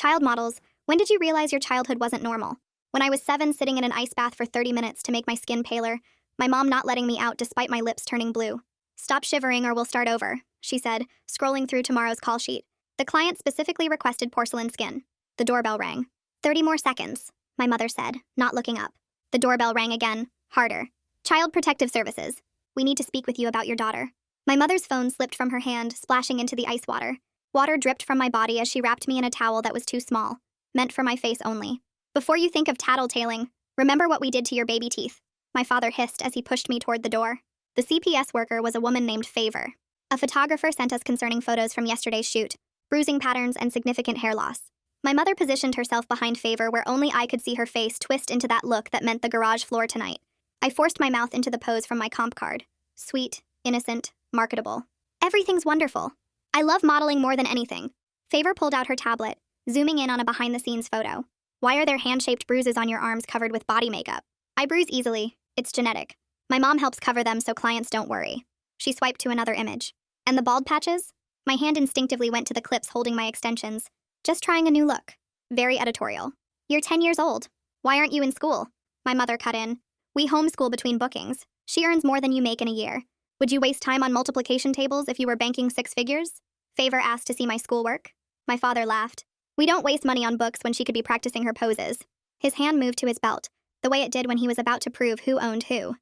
Child models, when did you realize your childhood wasn't normal? When I was 7, sitting in an ice bath for 30 minutes to make my skin paler, my mom not letting me out despite my lips turning blue. Stop shivering or we'll start over, she said, scrolling through tomorrow's call sheet. The client specifically requested porcelain skin. The doorbell rang. 30 more seconds, my mother said, not looking up. The doorbell rang again, harder. Child Protective Services. We need to speak with you about your daughter. My mother's phone slipped from her hand, splashing into the ice water. Water dripped from my body as she wrapped me in a towel that was too small, meant for my face only. Before you think of tattletaling, remember what we did to your baby teeth, my father hissed as he pushed me toward the door. The CPS worker was a woman named Favor. A photographer sent us concerning photos from yesterday's shoot, bruising patterns and significant hair loss. My mother positioned herself behind Favor where only I could see her face twist into that look that meant the garage floor tonight. I forced my mouth into the pose from my comp card. Sweet, innocent, marketable. Everything's wonderful. I love modeling more than anything. Favor pulled out her tablet, zooming in on a behind-the-scenes photo. Why are there hand-shaped bruises on your arms covered with body makeup? I bruise easily. It's genetic. My mom helps cover them so clients don't worry. She swiped to another image. And the bald patches? My hand instinctively went to the clips holding my extensions. Just trying a new look. Very editorial. You're 10 years old. Why aren't you in school? My mother cut in. We homeschool between bookings. She earns more than you make in a year. Would you waste time on multiplication tables if you were banking 6 figures? Favor asked to see my schoolwork. My father laughed. We don't waste money on books when she could be practicing her poses. His hand moved to his belt, the way it did when he was about to prove who owned who.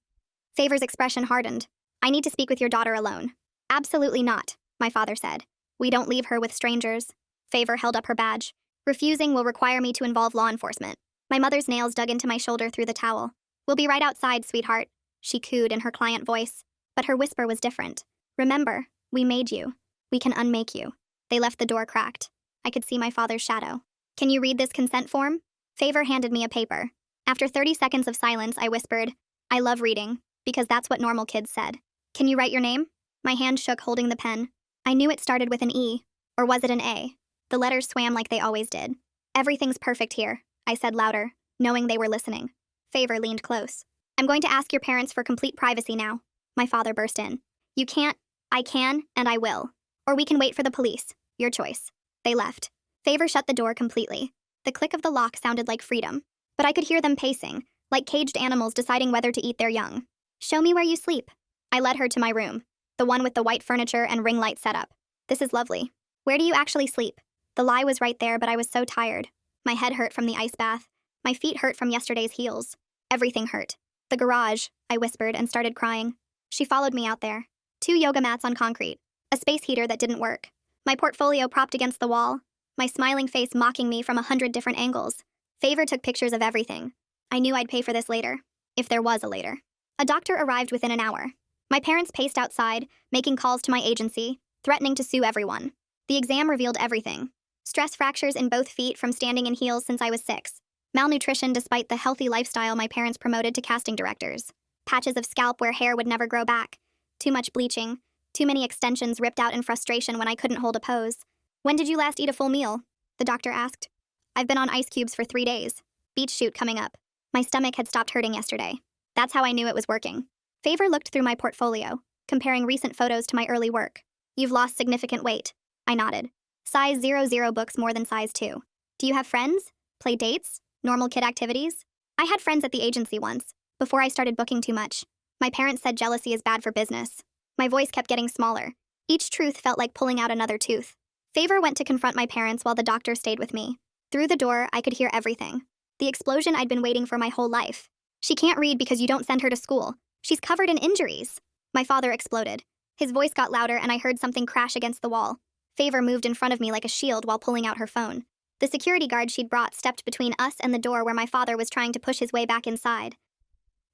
Favor's expression hardened. I need to speak with your daughter alone. Absolutely not, my father said. We don't leave her with strangers. Favor held up her badge. Refusing will require me to involve law enforcement. My mother's nails dug into my shoulder through the towel. We'll be right outside, sweetheart, she cooed in her client voice. But her whisper was different. Remember, we made you. We can unmake you. They left the door cracked. I could see my father's shadow. Can you read this consent form? Favor handed me a paper. After 30 seconds of silence, I whispered, I love reading, because that's what normal kids said. Can you write your name? My hand shook holding the pen. I knew it started with an E, or was it an A? The letters swam like they always did. Everything's perfect here, I said louder, knowing they were listening. Favor leaned close. I'm going to ask your parents for complete privacy now. My father burst in. You can't. I can, and I will. Or we can wait for the police. Your choice. They left. Favor shut the door completely. The click of the lock sounded like freedom. But I could hear them pacing, like caged animals deciding whether to eat their young. Show me where you sleep. I led her to my room, the one with the white furniture and ring light setup. This is lovely. Where do you actually sleep? The lie was right there, but I was so tired. My head hurt from the ice bath. My feet hurt from yesterday's heels. Everything hurt. The garage, I whispered and started crying. She followed me out there. 2 yoga mats on concrete. A space heater that didn't work. My portfolio propped against the wall. My smiling face mocking me from 100 different angles. Favor took pictures of everything. I knew I'd pay for this later. If there was a later. A doctor arrived within an hour. My parents paced outside, making calls to my agency, threatening to sue everyone. The exam revealed everything. Stress fractures in both feet from standing in heels since I was 6. Malnutrition despite the healthy lifestyle my parents promoted to casting directors. Patches of scalp where hair would never grow back. Too much bleaching. Too many extensions ripped out in frustration when I couldn't hold a pose. When did you last eat a full meal? The doctor asked. I've been on ice cubes for 3 days. Beach shoot coming up. My stomach had stopped hurting yesterday. That's how I knew it was working. Favor looked through my portfolio, comparing recent photos to my early work. You've lost significant weight. I nodded. Size 00 books more than size 2. Do you have friends? Play dates? Normal kid activities? I had friends at the agency once, before I started booking too much. My parents said jealousy is bad for business. My voice kept getting smaller. Each truth felt like pulling out another tooth. Favor went to confront my parents while the doctor stayed with me. Through the door, I could hear everything. The explosion I'd been waiting for my whole life. She can't read because you don't send her to school. She's covered in injuries. My father exploded. His voice got louder and I heard something crash against the wall. Favor moved in front of me like a shield while pulling out her phone. The security guard she'd brought stepped between us and the door where my father was trying to push his way back inside.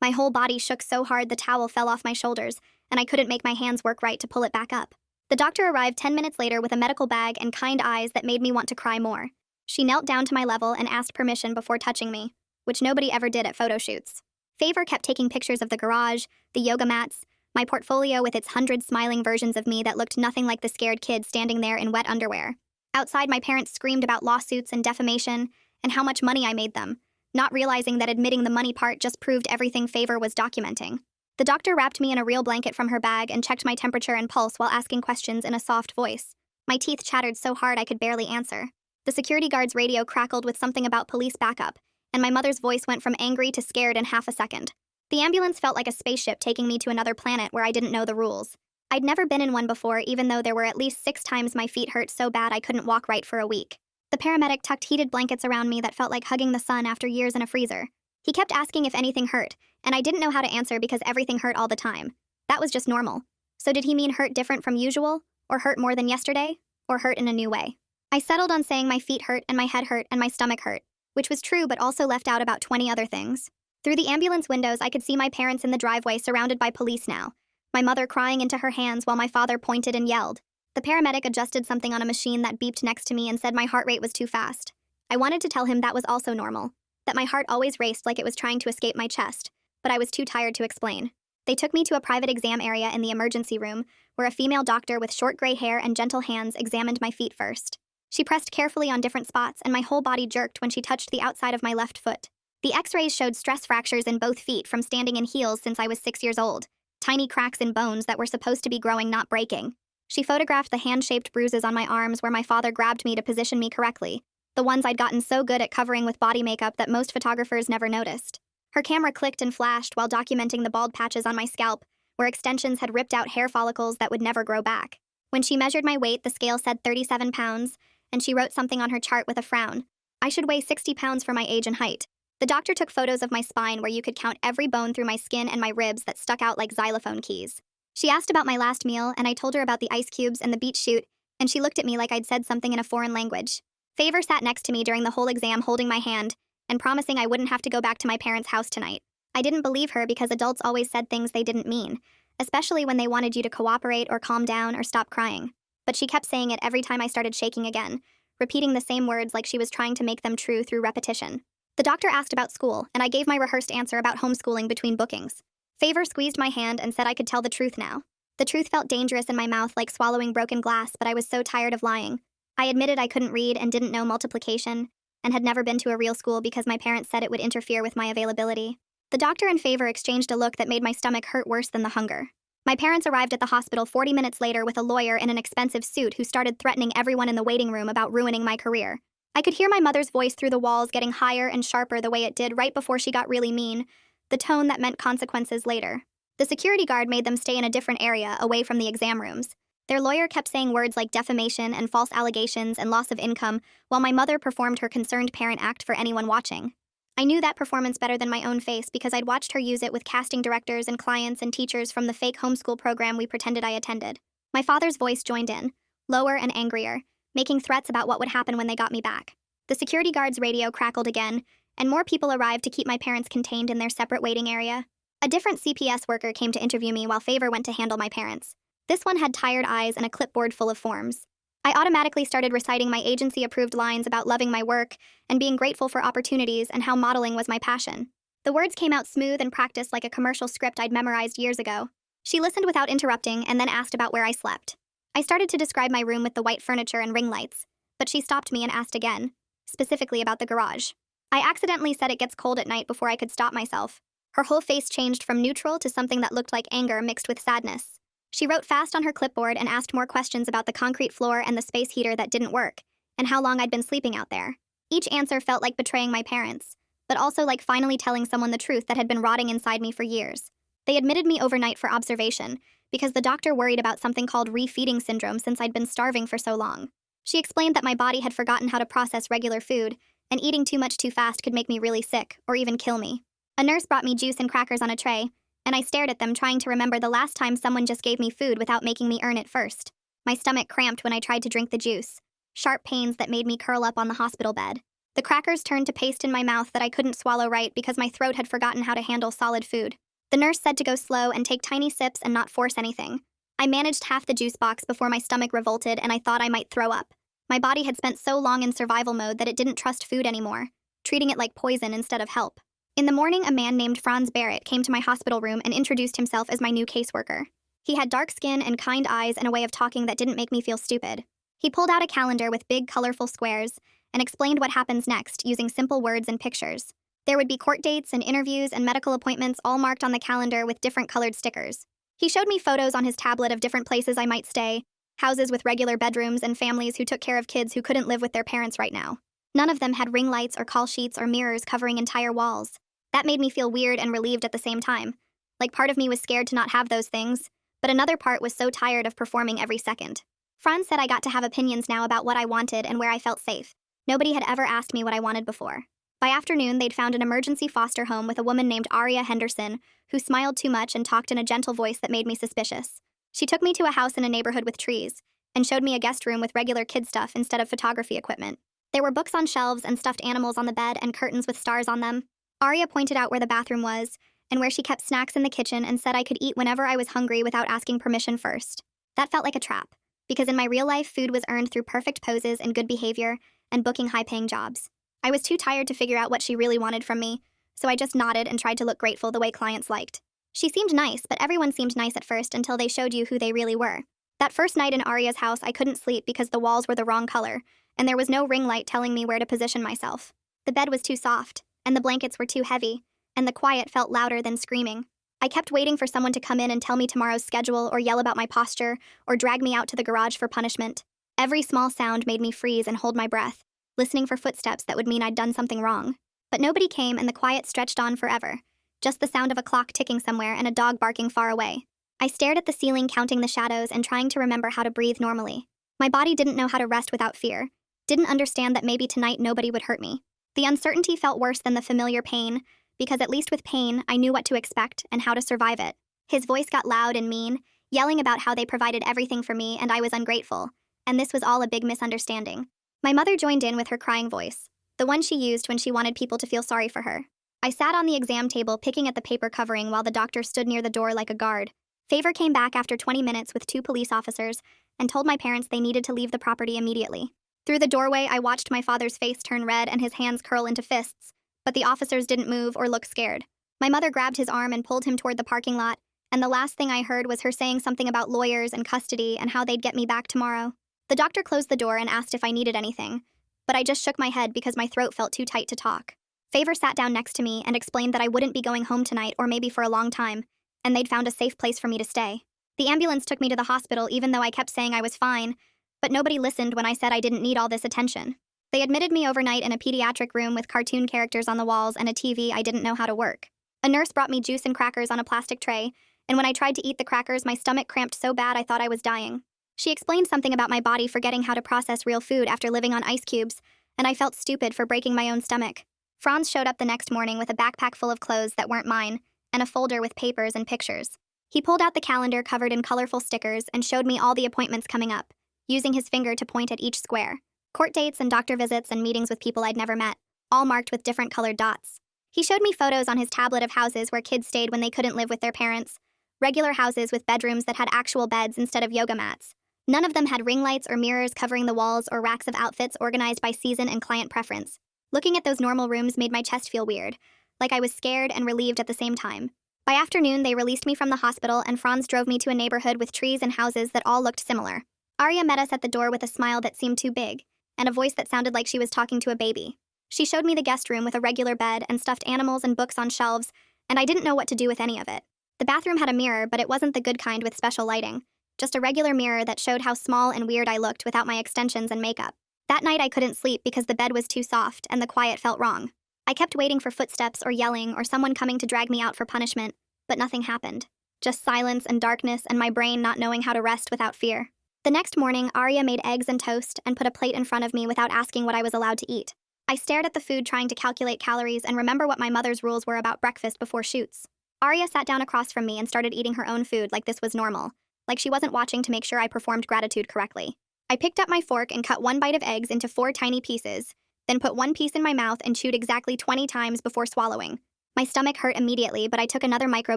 My whole body shook so hard the towel fell off my shoulders, and I couldn't make my hands work right to pull it back up. The doctor arrived 10 minutes later with a medical bag and kind eyes that made me want to cry more. She knelt down to my level and asked permission before touching me, which nobody ever did at photo shoots. Favor kept taking pictures of the garage, the yoga mats, my portfolio with its 100 smiling versions of me that looked nothing like the scared kid standing there in wet underwear. Outside, my parents screamed about lawsuits and defamation and how much money I made them, not realizing that admitting the money part just proved everything Favor was documenting. The doctor wrapped me in a real blanket from her bag and checked my temperature and pulse while asking questions in a soft voice. My teeth chattered so hard I could barely answer. The security guard's radio crackled with something about police backup, and my mother's voice went from angry to scared in half a second. The ambulance felt like a spaceship taking me to another planet where I didn't know the rules. I'd never been in one before, even though there were at least 6 times my feet hurt so bad I couldn't walk right for a week. The paramedic tucked heated blankets around me that felt like hugging the sun after years in a freezer. He kept asking if anything hurt, and I didn't know how to answer because everything hurt all the time. That was just normal. So did he mean hurt different from usual? Or hurt more than yesterday? Or hurt in a new way? I settled on saying my feet hurt and my head hurt and my stomach hurt, which was true but also left out about 20 other things. Through the ambulance windows, I could see my parents in the driveway surrounded by police now, my mother crying into her hands while my father pointed and yelled. The paramedic adjusted something on a machine that beeped next to me and said my heart rate was too fast. I wanted to tell him that was also normal, that my heart always raced like it was trying to escape my chest, but I was too tired to explain. They took me to a private exam area in the emergency room, where a female doctor with short gray hair and gentle hands examined my feet first. She pressed carefully on different spots, and my whole body jerked when she touched the outside of my left foot. The x-rays showed stress fractures in both feet from standing in heels since I was 6 years old, tiny cracks in bones that were supposed to be growing, not breaking. She photographed the hand-shaped bruises on my arms where my father grabbed me to position me correctly, the ones I'd gotten so good at covering with body makeup that most photographers never noticed. Her camera clicked and flashed while documenting the bald patches on my scalp, where extensions had ripped out hair follicles that would never grow back. When she measured my weight, the scale said 37 pounds, and she wrote something on her chart with a frown. I should weigh 60 pounds for my age and height. The doctor took photos of my spine where you could count every bone through my skin and my ribs that stuck out like xylophone keys. She asked about my last meal, and I told her about the ice cubes and the beet shoot, and she looked at me like I'd said something in a foreign language. Favor sat next to me during the whole exam, holding my hand and promising I wouldn't have to go back to my parents' house tonight. I didn't believe her because adults always said things they didn't mean, especially when they wanted you to cooperate or calm down or stop crying. But she kept saying it every time I started shaking again, repeating the same words like she was trying to make them true through repetition. The doctor asked about school, and I gave my rehearsed answer about homeschooling between bookings. Favor squeezed my hand and said I could tell the truth now. The truth felt dangerous in my mouth like swallowing broken glass, but I was so tired of lying. I admitted I couldn't read and didn't know multiplication, and had never been to a real school because my parents said it would interfere with my availability. The doctor and Favor exchanged a look that made my stomach hurt worse than the hunger. My parents arrived at the hospital 40 minutes later with a lawyer in an expensive suit who started threatening everyone in the waiting room about ruining my career. I could hear my mother's voice through the walls getting higher and sharper the way it did right before she got really mean, the tone that meant consequences later. The security guard made them stay in a different area, away from the exam rooms. Their lawyer kept saying words like defamation and false allegations and loss of income, while my mother performed her concerned parent act for anyone watching. I knew that performance better than my own face because I'd watched her use it with casting directors and clients and teachers from the fake homeschool program we pretended I attended. My father's voice joined in, lower and angrier, making threats about what would happen when they got me back. The security guard's radio crackled again, and more people arrived to keep my parents contained in their separate waiting area. A different CPS worker came to interview me while Favor went to handle my parents. This one had tired eyes and a clipboard full of forms. I automatically started reciting my agency-approved lines about loving my work and being grateful for opportunities and how modeling was my passion. The words came out smooth and practiced like a commercial script I'd memorized years ago. She listened without interrupting and then asked about where I slept. I started to describe my room with the white furniture and ring lights, but she stopped me and asked again, specifically about the garage. I accidentally said it gets cold at night before I could stop myself. Her whole face changed from neutral to something that looked like anger mixed with sadness. She wrote fast on her clipboard and asked more questions about the concrete floor and the space heater that didn't work, and how long I'd been sleeping out there. Each answer felt like betraying my parents, but also like finally telling someone the truth that had been rotting inside me for years. They admitted me overnight for observation, because the doctor worried about something called refeeding syndrome since I'd been starving for so long. She explained that my body had forgotten how to process regular food, and eating too much too fast could make me really sick, or even kill me. A nurse brought me juice and crackers on a tray, and I stared at them trying to remember the last time someone just gave me food without making me earn it first. My stomach cramped when I tried to drink the juice, sharp pains that made me curl up on the hospital bed. The crackers turned to paste in my mouth that I couldn't swallow right because my throat had forgotten how to handle solid food. The nurse said to go slow and take tiny sips and not force anything. I managed half the juice box before my stomach revolted and I thought I might throw up. My body had spent so long in survival mode that it didn't trust food anymore, treating it like poison instead of help. In the morning, a man named Franz Barrett came to my hospital room and introduced himself as my new caseworker. He had dark skin and kind eyes and a way of talking that didn't make me feel stupid. He pulled out a calendar with big, colorful squares and explained what happens next using simple words and pictures. There would be court dates and interviews and medical appointments all marked on the calendar with different colored stickers. He showed me photos on his tablet of different places I might stay, Houses with regular bedrooms and families who took care of kids who couldn't live with their parents right now. None of them had ring lights or call sheets or mirrors covering entire walls. That made me feel weird and relieved at the same time. Like part of me was scared to not have those things, but another part was so tired of performing every second. Franz said I got to have opinions now about what I wanted and where I felt safe. Nobody had ever asked me what I wanted before. By afternoon, they'd found an emergency foster home with a woman named Aria Henderson, who smiled too much and talked in a gentle voice that made me suspicious. She took me to a house in a neighborhood with trees, and showed me a guest room with regular kid stuff instead of photography equipment. There were books on shelves and stuffed animals on the bed and curtains with stars on them. Aria pointed out where the bathroom was, and where she kept snacks in the kitchen and said I could eat whenever I was hungry without asking permission first. That felt like a trap, because in my real life, food was earned through perfect poses and good behavior and booking high-paying jobs. I was too tired to figure out what she really wanted from me, so I just nodded and tried to look grateful the way clients liked. She seemed nice, but everyone seemed nice at first until they showed you who they really were. That first night in Aria's house, I couldn't sleep because the walls were the wrong color, and there was no ring light telling me where to position myself. The bed was too soft, and the blankets were too heavy, and the quiet felt louder than screaming. I kept waiting for someone to come in and tell me tomorrow's schedule or yell about my posture or drag me out to the garage for punishment. Every small sound made me freeze and hold my breath, listening for footsteps that would mean I'd done something wrong. But nobody came and the quiet stretched on forever, just the sound of a clock ticking somewhere and a dog barking far away. I stared at the ceiling, counting the shadows and trying to remember how to breathe normally. My body didn't know how to rest without fear, didn't understand that maybe tonight nobody would hurt me. The uncertainty felt worse than the familiar pain, because at least with pain, I knew what to expect and how to survive it. His voice got loud and mean, yelling about how they provided everything for me and I was ungrateful, and this was all a big misunderstanding. My mother joined in with her crying voice, the one she used when she wanted people to feel sorry for her. I sat on the exam table picking at the paper covering while the doctor stood near the door like a guard. Favor came back after 20 minutes with 2 police officers and told my parents they needed to leave the property immediately. Through the doorway, I watched my father's face turn red and his hands curl into fists, but the officers didn't move or look scared. My mother grabbed his arm and pulled him toward the parking lot, and the last thing I heard was her saying something about lawyers and custody and how they'd get me back tomorrow. The doctor closed the door and asked if I needed anything, but I just shook my head because my throat felt too tight to talk. Favor sat down next to me and explained that I wouldn't be going home tonight or maybe for a long time, and they'd found a safe place for me to stay. The ambulance took me to the hospital even though I kept saying I was fine, but nobody listened when I said I didn't need all this attention. They admitted me overnight in a pediatric room with cartoon characters on the walls and a TV I didn't know how to work. A nurse brought me juice and crackers on a plastic tray, and when I tried to eat the crackers, my stomach cramped so bad I thought I was dying. She explained something about my body forgetting how to process real food after living on ice cubes, and I felt stupid for breaking my own stomach. Franz showed up the next morning with a backpack full of clothes that weren't mine, and a folder with papers and pictures. He pulled out the calendar covered in colorful stickers and showed me all the appointments coming up, using his finger to point at each square. Court dates and doctor visits and meetings with people I'd never met, all marked with different colored dots. He showed me photos on his tablet of houses where kids stayed when they couldn't live with their parents, regular houses with bedrooms that had actual beds instead of yoga mats. None of them had ring lights or mirrors covering the walls or racks of outfits organized by season and client preference. Looking at those normal rooms made my chest feel weird, like I was scared and relieved at the same time. By afternoon, they released me from the hospital and Franz drove me to a neighborhood with trees and houses that all looked similar. Aria met us at the door with a smile that seemed too big, and a voice that sounded like she was talking to a baby. She showed me the guest room with a regular bed and stuffed animals and books on shelves, and I didn't know what to do with any of it. The bathroom had a mirror, but it wasn't the good kind with special lighting, just a regular mirror that showed how small and weird I looked without my extensions and makeup. That night I couldn't sleep because the bed was too soft and the quiet felt wrong. I kept waiting for footsteps or yelling or someone coming to drag me out for punishment, but nothing happened. Just silence and darkness and my brain not knowing how to rest without fear. The next morning, Aria made eggs and toast and put a plate in front of me without asking what I was allowed to eat. I stared at the food trying to calculate calories and remember what my mother's rules were about breakfast before shoots. Aria sat down across from me and started eating her own food like this was normal, like she wasn't watching to make sure I performed gratitude correctly. I picked up my fork and cut 1 bite of eggs into 4 tiny pieces, then put 1 piece in my mouth and chewed exactly 20 times before swallowing. My stomach hurt immediately, but I took another micro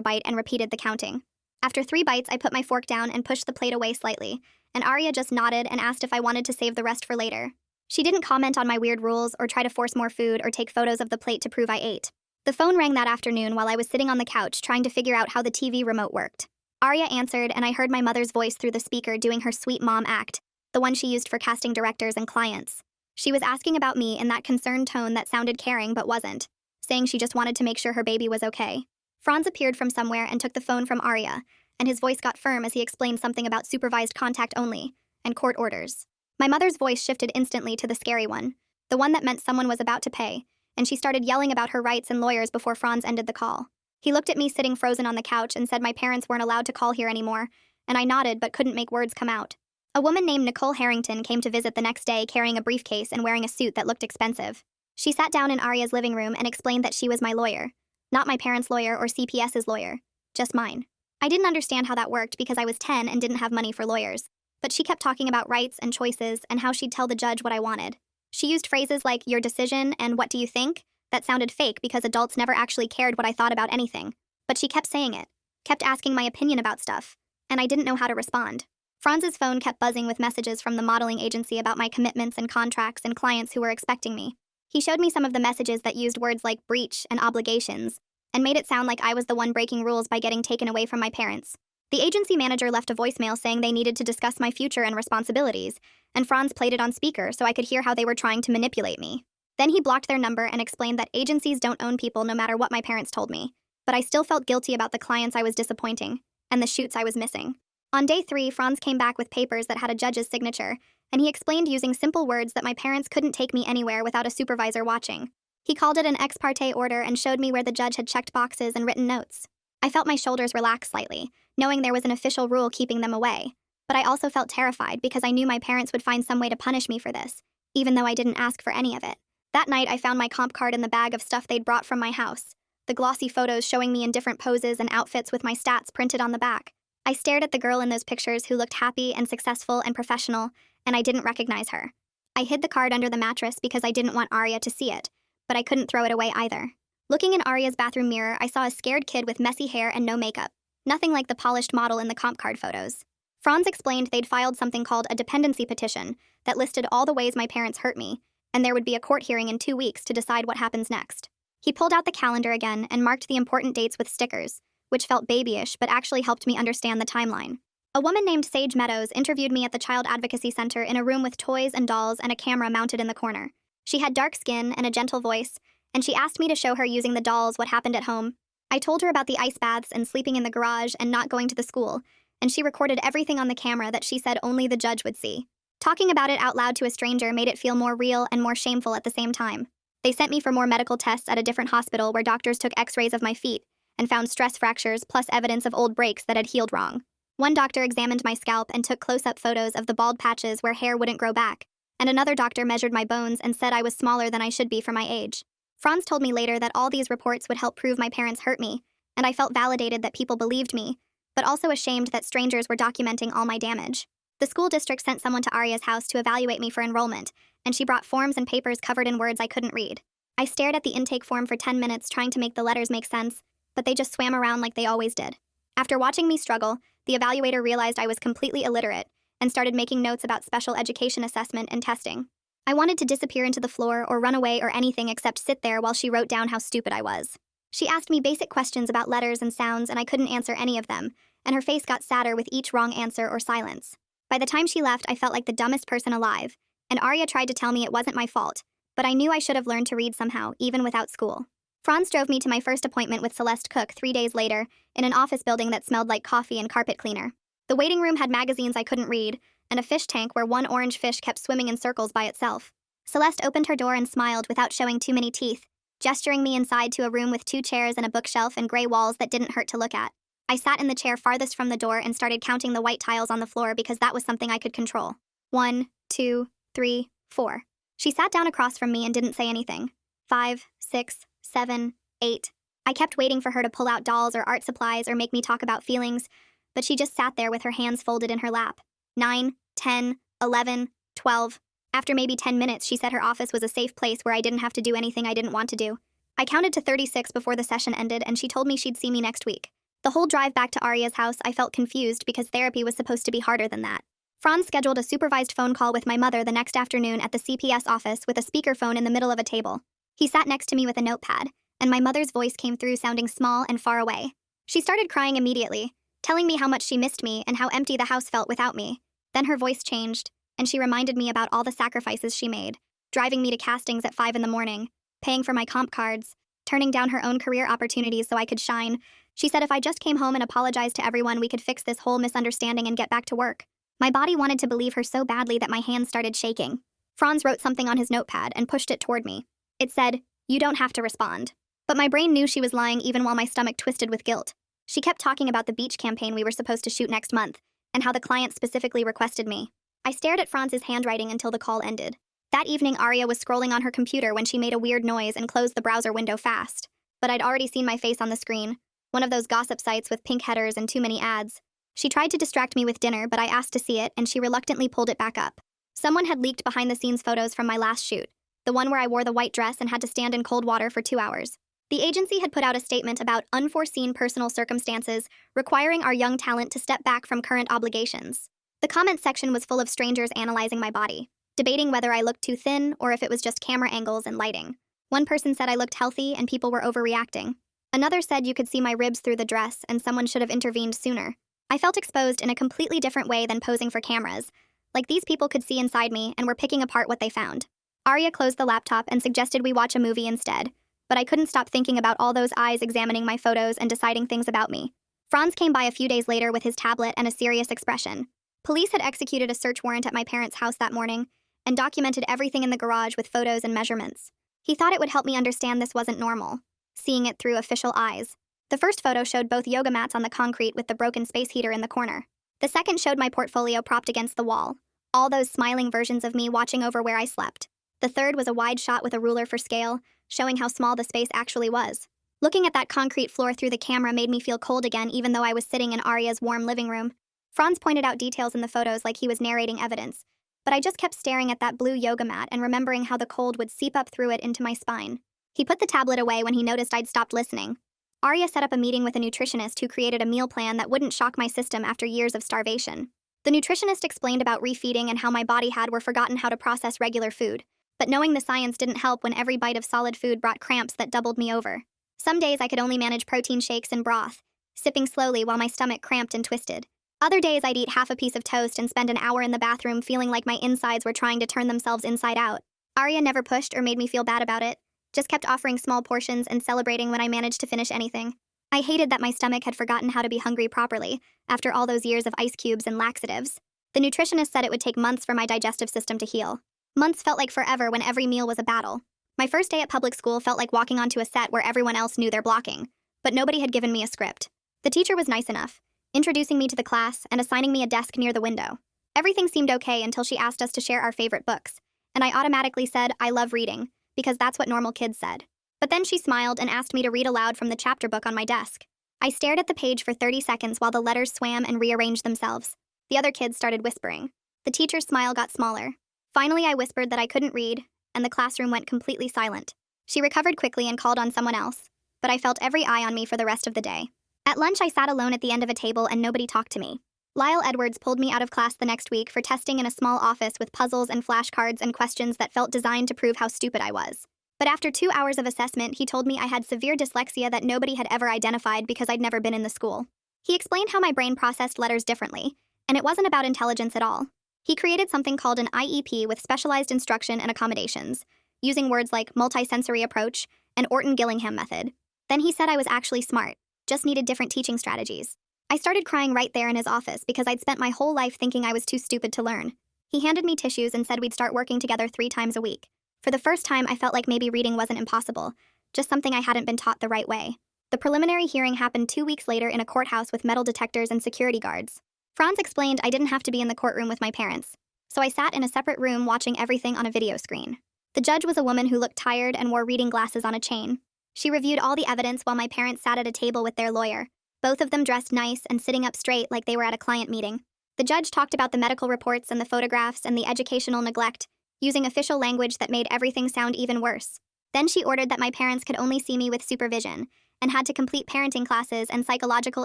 bite and repeated the counting. After 3 bites, I put my fork down and pushed the plate away slightly, and Aria just nodded and asked if I wanted to save the rest for later. She didn't comment on my weird rules or try to force more food or take photos of the plate to prove I ate. The phone rang that afternoon while I was sitting on the couch trying to figure out how the TV remote worked. Aria answered, and I heard my mother's voice through the speaker doing her sweet mom act, the one she used for casting directors and clients. She was asking about me in that concerned tone that sounded caring but wasn't, saying she just wanted to make sure her baby was okay. Franz appeared from somewhere and took the phone from Aria, and his voice got firm as he explained something about supervised contact only, and court orders. My mother's voice shifted instantly to the scary one, the one that meant someone was about to pay, and she started yelling about her rights and lawyers before Franz ended the call. He looked at me sitting frozen on the couch and said my parents weren't allowed to call here anymore, and I nodded but couldn't make words come out. A woman named Nicole Harrington came to visit the next day carrying a briefcase and wearing a suit that looked expensive. She sat down in Arya's living room and explained that she was my lawyer. Not my parents' lawyer or CPS's lawyer, just mine. I didn't understand how that worked because I was 10 and didn't have money for lawyers. But she kept talking about rights and choices and how she'd tell the judge what I wanted. She used phrases like, "your decision" and "what do you think?" that sounded fake because adults never actually cared what I thought about anything. But she kept saying it, kept asking my opinion about stuff, and I didn't know how to respond. Franz's phone kept buzzing with messages from the modeling agency about my commitments and contracts and clients who were expecting me. He showed me some of the messages that used words like breach and obligations, and made it sound like I was the one breaking rules by getting taken away from my parents. The agency manager left a voicemail saying they needed to discuss my future and responsibilities, and Franz played it on speaker so I could hear how they were trying to manipulate me. Then he blocked their number and explained that agencies don't own people no matter what my parents told me. But I still felt guilty about the clients I was disappointing, and the shoots I was missing. On day 3, Franz came back with papers that had a judge's signature, and he explained using simple words that my parents couldn't take me anywhere without a supervisor watching. He called it an ex parte order and showed me where the judge had checked boxes and written notes. I felt my shoulders relax slightly, knowing there was an official rule keeping them away. But I also felt terrified because I knew my parents would find some way to punish me for this, even though I didn't ask for any of it. That night, I found my comp card in the bag of stuff they'd brought from my house, the glossy photos showing me in different poses and outfits with my stats printed on the back. I stared at the girl in those pictures who looked happy and successful and professional, and I didn't recognize her. I hid the card under the mattress because I didn't want Arya to see it, but I couldn't throw it away either. Looking in Arya's bathroom mirror, I saw a scared kid with messy hair and no makeup, nothing like the polished model in the comp card photos. Franz explained they'd filed something called a dependency petition that listed all the ways my parents hurt me, and there would be a court hearing in 2 weeks to decide what happens next. He pulled out the calendar again and marked the important dates with stickers, which felt babyish but actually helped me understand the timeline. A woman named Sage Meadows interviewed me at the Child Advocacy Center in a room with toys and dolls and a camera mounted in the corner. She had dark skin and a gentle voice, and she asked me to show her using the dolls what happened at home. I told her about the ice baths and sleeping in the garage and not going to the school, and she recorded everything on the camera that she said only the judge would see. Talking about it out loud to a stranger made it feel more real and more shameful at the same time. They sent me for more medical tests at a different hospital where doctors took x-rays of my feet and found stress fractures plus evidence of old breaks that had healed wrong. One doctor examined my scalp and took close-up photos of the bald patches where hair wouldn't grow back, and another doctor measured my bones and said I was smaller than I should be for my age. Franz told me later that all these reports would help prove my parents hurt me, and I felt validated that people believed me, but also ashamed that strangers were documenting all my damage. The school district sent someone to Arya's house to evaluate me for enrollment, and she brought forms and papers covered in words I couldn't read. I stared at the intake form for 10 minutes trying to make the letters make sense, but they just swam around like they always did. After watching me struggle, the evaluator realized I was completely illiterate and started making notes about special education assessment and testing. I wanted to disappear into the floor or run away or anything except sit there while she wrote down how stupid I was. She asked me basic questions about letters and sounds, and I couldn't answer any of them, and her face got sadder with each wrong answer or silence. By the time she left, I felt like the dumbest person alive, and Arya tried to tell me it wasn't my fault, but I knew I should have learned to read somehow, even without school. Franz drove me to my first appointment with Celeste Cook 3 days later, in an office building that smelled like coffee and carpet cleaner. The waiting room had magazines I couldn't read, and a fish tank where one orange fish kept swimming in circles by itself. Celeste opened her door and smiled without showing too many teeth, gesturing me inside to a room with 2 chairs and a bookshelf and gray walls that didn't hurt to look at. I sat in the chair farthest from the door and started counting the white tiles on the floor because that was something I could control. 1, 2, 3, 4. She sat down across from me and didn't say anything. 5, 6, 7, 8. I kept waiting for her to pull out dolls or art supplies or make me talk about feelings, but she just sat there with her hands folded in her lap. 9, 10, 11, 12. After maybe 10 minutes, she said her office was a safe place where I didn't have to do anything I didn't want to do. I counted to 36 before the session ended, and she told me she'd see me next week. The whole drive back to Arya's house, I felt confused because therapy was supposed to be harder than that. Franz scheduled a supervised phone call with my mother the next afternoon at the CPS office with a speakerphone in the middle of a table. He sat next to me with a notepad, and my mother's voice came through sounding small and far away. She started crying immediately, telling me how much she missed me and how empty the house felt without me. Then her voice changed, and she reminded me about all the sacrifices she made, driving me to castings at 5 in the morning, paying for my comp cards, turning down her own career opportunities so I could shine. She said if I just came home and apologized to everyone, we could fix this whole misunderstanding and get back to work. My body wanted to believe her so badly that my hands started shaking. Franz wrote something on his notepad and pushed it toward me. It said, "You don't have to respond." But my brain knew she was lying even while my stomach twisted with guilt. She kept talking about the beach campaign we were supposed to shoot next month, and how the client specifically requested me. I stared at Franz's handwriting until the call ended. That evening, Arya was scrolling on her computer when she made a weird noise and closed the browser window fast. But I'd already seen my face on the screen, one of those gossip sites with pink headers and too many ads. She tried to distract me with dinner, but I asked to see it, and she reluctantly pulled it back up. Someone had leaked behind-the-scenes photos from my last shoot, the one where I wore the white dress and had to stand in cold water for 2 hours. The agency had put out a statement about unforeseen personal circumstances requiring our young talent to step back from current obligations. The comment section was full of strangers analyzing my body, debating whether I looked too thin or if it was just camera angles and lighting. One person said I looked healthy and people were overreacting. Another said you could see my ribs through the dress and someone should have intervened sooner. I felt exposed in a completely different way than posing for cameras. Like these people could see inside me and were picking apart what they found. Arya closed the laptop and suggested we watch a movie instead, but I couldn't stop thinking about all those eyes examining my photos and deciding things about me. Franz came by a few days later with his tablet and a serious expression. Police had executed a search warrant at my parents' house that morning and documented everything in the garage with photos and measurements. He thought it would help me understand this wasn't normal, seeing it through official eyes. The first photo showed both yoga mats on the concrete with the broken space heater in the corner. The second showed my portfolio propped against the wall, all those smiling versions of me watching over where I slept. The third was a wide shot with a ruler for scale, showing how small the space actually was. Looking at that concrete floor through the camera made me feel cold again, even though I was sitting in Arya's warm living room. Franz pointed out details in the photos like he was narrating evidence, but I just kept staring at that blue yoga mat and remembering how the cold would seep up through it into my spine. He put the tablet away when he noticed I'd stopped listening. Arya set up a meeting with a nutritionist who created a meal plan that wouldn't shock my system after years of starvation. The nutritionist explained about refeeding and how my body had forgotten how to process regular food, but knowing the science didn't help when every bite of solid food brought cramps that doubled me over. Some days I could only manage protein shakes and broth, sipping slowly while my stomach cramped and twisted. Other days I'd eat half a piece of toast and spend an hour in the bathroom feeling like my insides were trying to turn themselves inside out. Arya never pushed or made me feel bad about it, just kept offering small portions and celebrating when I managed to finish anything. I hated that my stomach had forgotten how to be hungry properly after all those years of ice cubes and laxatives. The nutritionist said it would take months for my digestive system to heal. Months felt like forever when every meal was a battle. My first day at public school felt like walking onto a set where everyone else knew their blocking, but nobody had given me a script. The teacher was nice enough, introducing me to the class and assigning me a desk near the window. Everything seemed okay until she asked us to share our favorite books, and I automatically said, "I love reading," because that's what normal kids said. But then she smiled and asked me to read aloud from the chapter book on my desk. I stared at the page for 30 seconds while the letters swam and rearranged themselves. The other kids started whispering. The teacher's smile got smaller. Finally, I whispered that I couldn't read, and the classroom went completely silent. She recovered quickly and called on someone else, but I felt every eye on me for the rest of the day. At lunch, I sat alone at the end of a table and nobody talked to me. Lyle Edwards pulled me out of class the next week for testing in a small office with puzzles and flashcards and questions that felt designed to prove how stupid I was. But after 2 hours of assessment, he told me I had severe dyslexia that nobody had ever identified because I'd never been in the school. He explained how my brain processed letters differently, and it wasn't about intelligence at all. He created something called an IEP with specialized instruction and accommodations, using words like multisensory approach and Orton-Gillingham method. Then he said I was actually smart, just needed different teaching strategies. I started crying right there in his office because I'd spent my whole life thinking I was too stupid to learn. He handed me tissues and said we'd start working together 3 times a week. For the first time, I felt like maybe reading wasn't impossible, just something I hadn't been taught the right way. The preliminary hearing happened 2 weeks later in a courthouse with metal detectors and security guards. Franz explained I didn't have to be in the courtroom with my parents, so I sat in a separate room watching everything on a video screen. The judge was a woman who looked tired and wore reading glasses on a chain. She reviewed all the evidence while my parents sat at a table with their lawyer, both of them dressed nice and sitting up straight like they were at a client meeting. The judge talked about the medical reports and the photographs and the educational neglect, using official language that made everything sound even worse. Then she ordered that my parents could only see me with supervision and had to complete parenting classes and psychological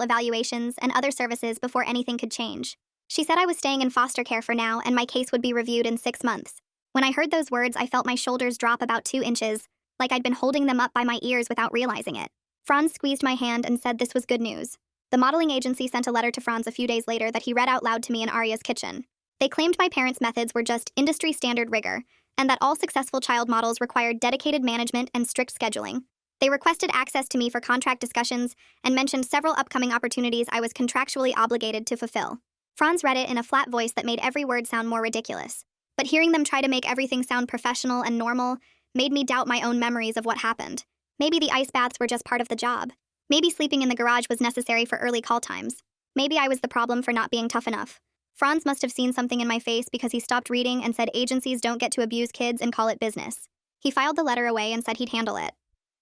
evaluations and other services before anything could change. She said I was staying in foster care for now and my case would be reviewed in 6 months. When I heard those words, I felt my shoulders drop about 2 inches, like I'd been holding them up by my ears without realizing it. Franz squeezed my hand and said this was good news. The modeling agency sent a letter to Franz a few days later that he read out loud to me in Arya's kitchen. They claimed my parents' methods were just industry standard rigor, and that all successful child models required dedicated management and strict scheduling. They requested access to me for contract discussions and mentioned several upcoming opportunities I was contractually obligated to fulfill. Franz read it in a flat voice that made every word sound more ridiculous. But hearing them try to make everything sound professional and normal made me doubt my own memories of what happened. Maybe the ice baths were just part of the job. Maybe sleeping in the garage was necessary for early call times. Maybe I was the problem for not being tough enough. Franz must have seen something in my face because he stopped reading and said agencies don't get to abuse kids and call it business. He filed the letter away and said he'd handle it.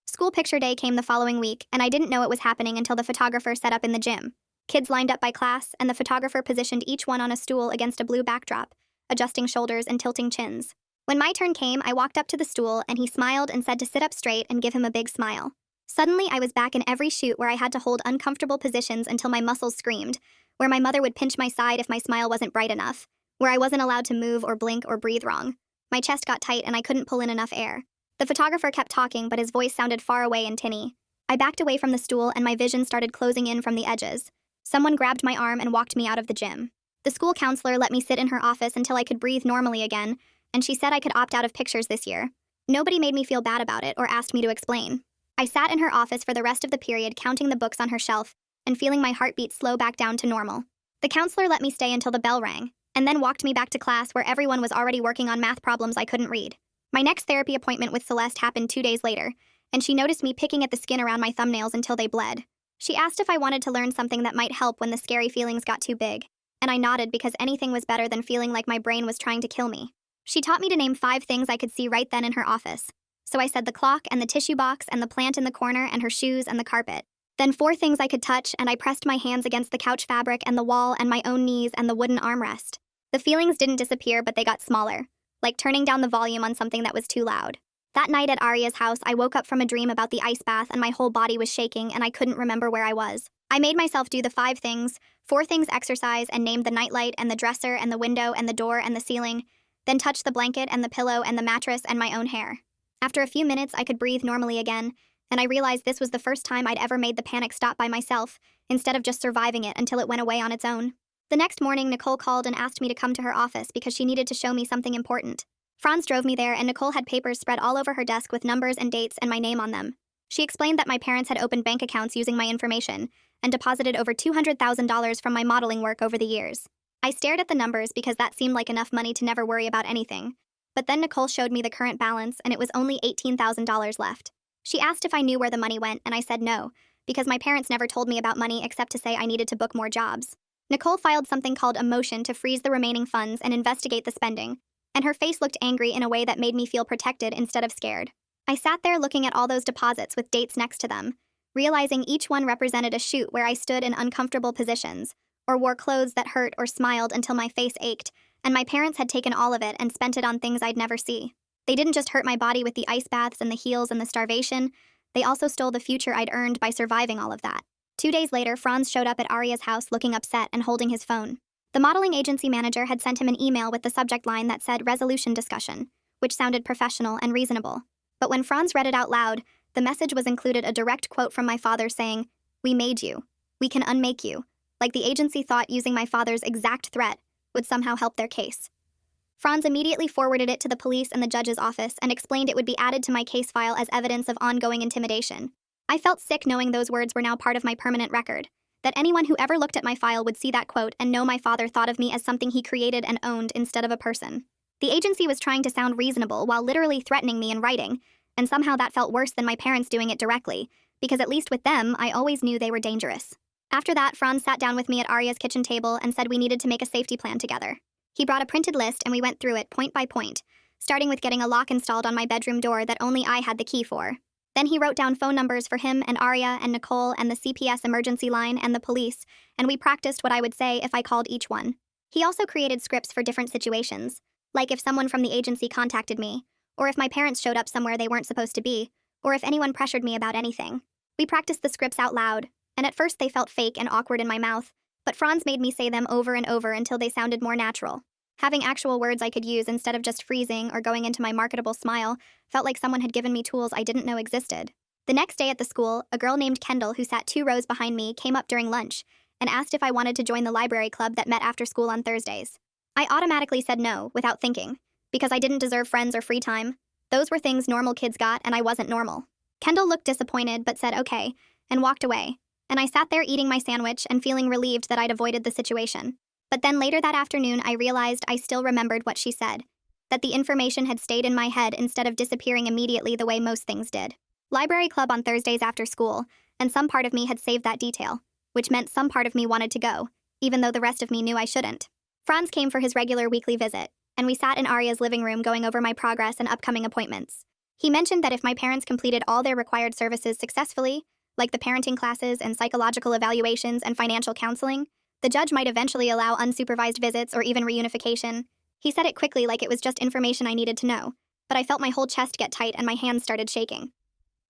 School picture day came the following week, and I didn't know it was happening until the photographer set up in the gym. Kids lined up by class, and the photographer positioned each one on a stool against a blue backdrop, adjusting shoulders and tilting chins. When my turn came, I walked up to the stool, and he smiled and said to sit up straight and give him a big smile. Suddenly, I was back in every shoot where I had to hold uncomfortable positions until my muscles screamed, where my mother would pinch my side if my smile wasn't bright enough, where I wasn't allowed to move or blink or breathe wrong. My chest got tight and I couldn't pull in enough air. The photographer kept talking, but his voice sounded far away and tinny. I backed away from the stool and my vision started closing in from the edges. Someone grabbed my arm and walked me out of the gym. The school counselor let me sit in her office until I could breathe normally again, and she said I could opt out of pictures this year. Nobody made me feel bad about it or asked me to explain. I sat in her office for the rest of the period counting the books on her shelf and feeling my heartbeat slow back down to normal. The counselor let me stay until the bell rang, and then walked me back to class where everyone was already working on math problems I couldn't read. My next therapy appointment with Celeste happened 2 days later, and she noticed me picking at the skin around my thumbnails until they bled. She asked if I wanted to learn something that might help when the scary feelings got too big, and I nodded because anything was better than feeling like my brain was trying to kill me. She taught me to name 5 things I could see right then in her office. So I said the clock and the tissue box and the plant in the corner and her shoes and the carpet. Then 4 things I could touch, and I pressed my hands against the couch fabric and the wall and my own knees and the wooden armrest. The feelings didn't disappear, but they got smaller, like turning down the volume on something that was too loud. That night at Arya's house, I woke up from a dream about the ice bath and my whole body was shaking and I couldn't remember where I was. I made myself do the 5 things, 4 things exercise, and named the nightlight and the dresser and the window and the door and the ceiling, then touched the blanket and the pillow and the mattress and my own hair. After a few minutes, I could breathe normally again, and I realized this was the first time I'd ever made the panic stop by myself, instead of just surviving it until it went away on its own. The next morning, Nicole called and asked me to come to her office because she needed to show me something important. Franz drove me there, and Nicole had papers spread all over her desk with numbers and dates and my name on them. She explained that my parents had opened bank accounts using my information and deposited over $200,000 from my modeling work over the years. I stared at the numbers because that seemed like enough money to never worry about anything. But then Nicole showed me the current balance, and it was only $18,000 left. She asked if I knew where the money went, and I said no, because my parents never told me about money except to say I needed to book more jobs. Nicole filed something called a motion to freeze the remaining funds and investigate the spending, and her face looked angry in a way that made me feel protected instead of scared. I sat there looking at all those deposits with dates next to them, realizing each one represented a shoot where I stood in uncomfortable positions, or wore clothes that hurt or smiled until my face ached, and my parents had taken all of it and spent it on things I'd never see. They didn't just hurt my body with the ice baths and the heels and the starvation, they also stole the future I'd earned by surviving all of that. 2 days later, Franz showed up at Arya's house looking upset and holding his phone. The modeling agency manager had sent him an email with the subject line that said resolution discussion, which sounded professional and reasonable. But when Franz read it out loud, the message was included a direct quote from my father saying, "We made you. We can unmake you," like the agency thought using my father's exact threat would somehow help their case. Franz immediately forwarded it to the police and the judge's office and explained it would be added to my case file as evidence of ongoing intimidation. I felt sick knowing those words were now part of my permanent record, that anyone who ever looked at my file would see that quote and know my father thought of me as something he created and owned instead of a person. The agency was trying to sound reasonable while literally threatening me in writing, and somehow that felt worse than my parents doing it directly, because at least with them, I always knew they were dangerous. After that, Franz sat down with me at Arya's kitchen table and said we needed to make a safety plan together. He brought a printed list and we went through it point by point, starting with getting a lock installed on my bedroom door that only I had the key for. Then he wrote down phone numbers for him and Arya and Nicole and the CPS emergency line and the police, and we practiced what I would say if I called each one. He also created scripts for different situations, like if someone from the agency contacted me, or if my parents showed up somewhere they weren't supposed to be, or if anyone pressured me about anything. We practiced the scripts out loud, and at first they felt fake and awkward in my mouth, but Franz made me say them over and over until they sounded more natural. Having actual words I could use instead of just freezing or going into my marketable smile felt like someone had given me tools I didn't know existed. The next day at the school, a girl named Kendall who sat 2 rows behind me came up during lunch and asked if I wanted to join the library club that met after school on Thursdays. I automatically said no, without thinking, because I didn't deserve friends or free time. Those were things normal kids got, and I wasn't normal. Kendall looked disappointed but said okay, and walked away, and I sat there eating my sandwich and feeling relieved that I'd avoided the situation. But then later that afternoon, I realized I still remembered what she said, that the information had stayed in my head instead of disappearing immediately the way most things did. Library club on Thursdays after school, and some part of me had saved that detail, which meant some part of me wanted to go, even though the rest of me knew I shouldn't. Franz came for his regular weekly visit, and we sat in Arya's living room going over my progress and upcoming appointments. He mentioned that if my parents completed all their required services successfully, like the parenting classes and psychological evaluations and financial counseling, the judge might eventually allow unsupervised visits or even reunification. He said it quickly like it was just information I needed to know, but I felt my whole chest get tight and my hands started shaking.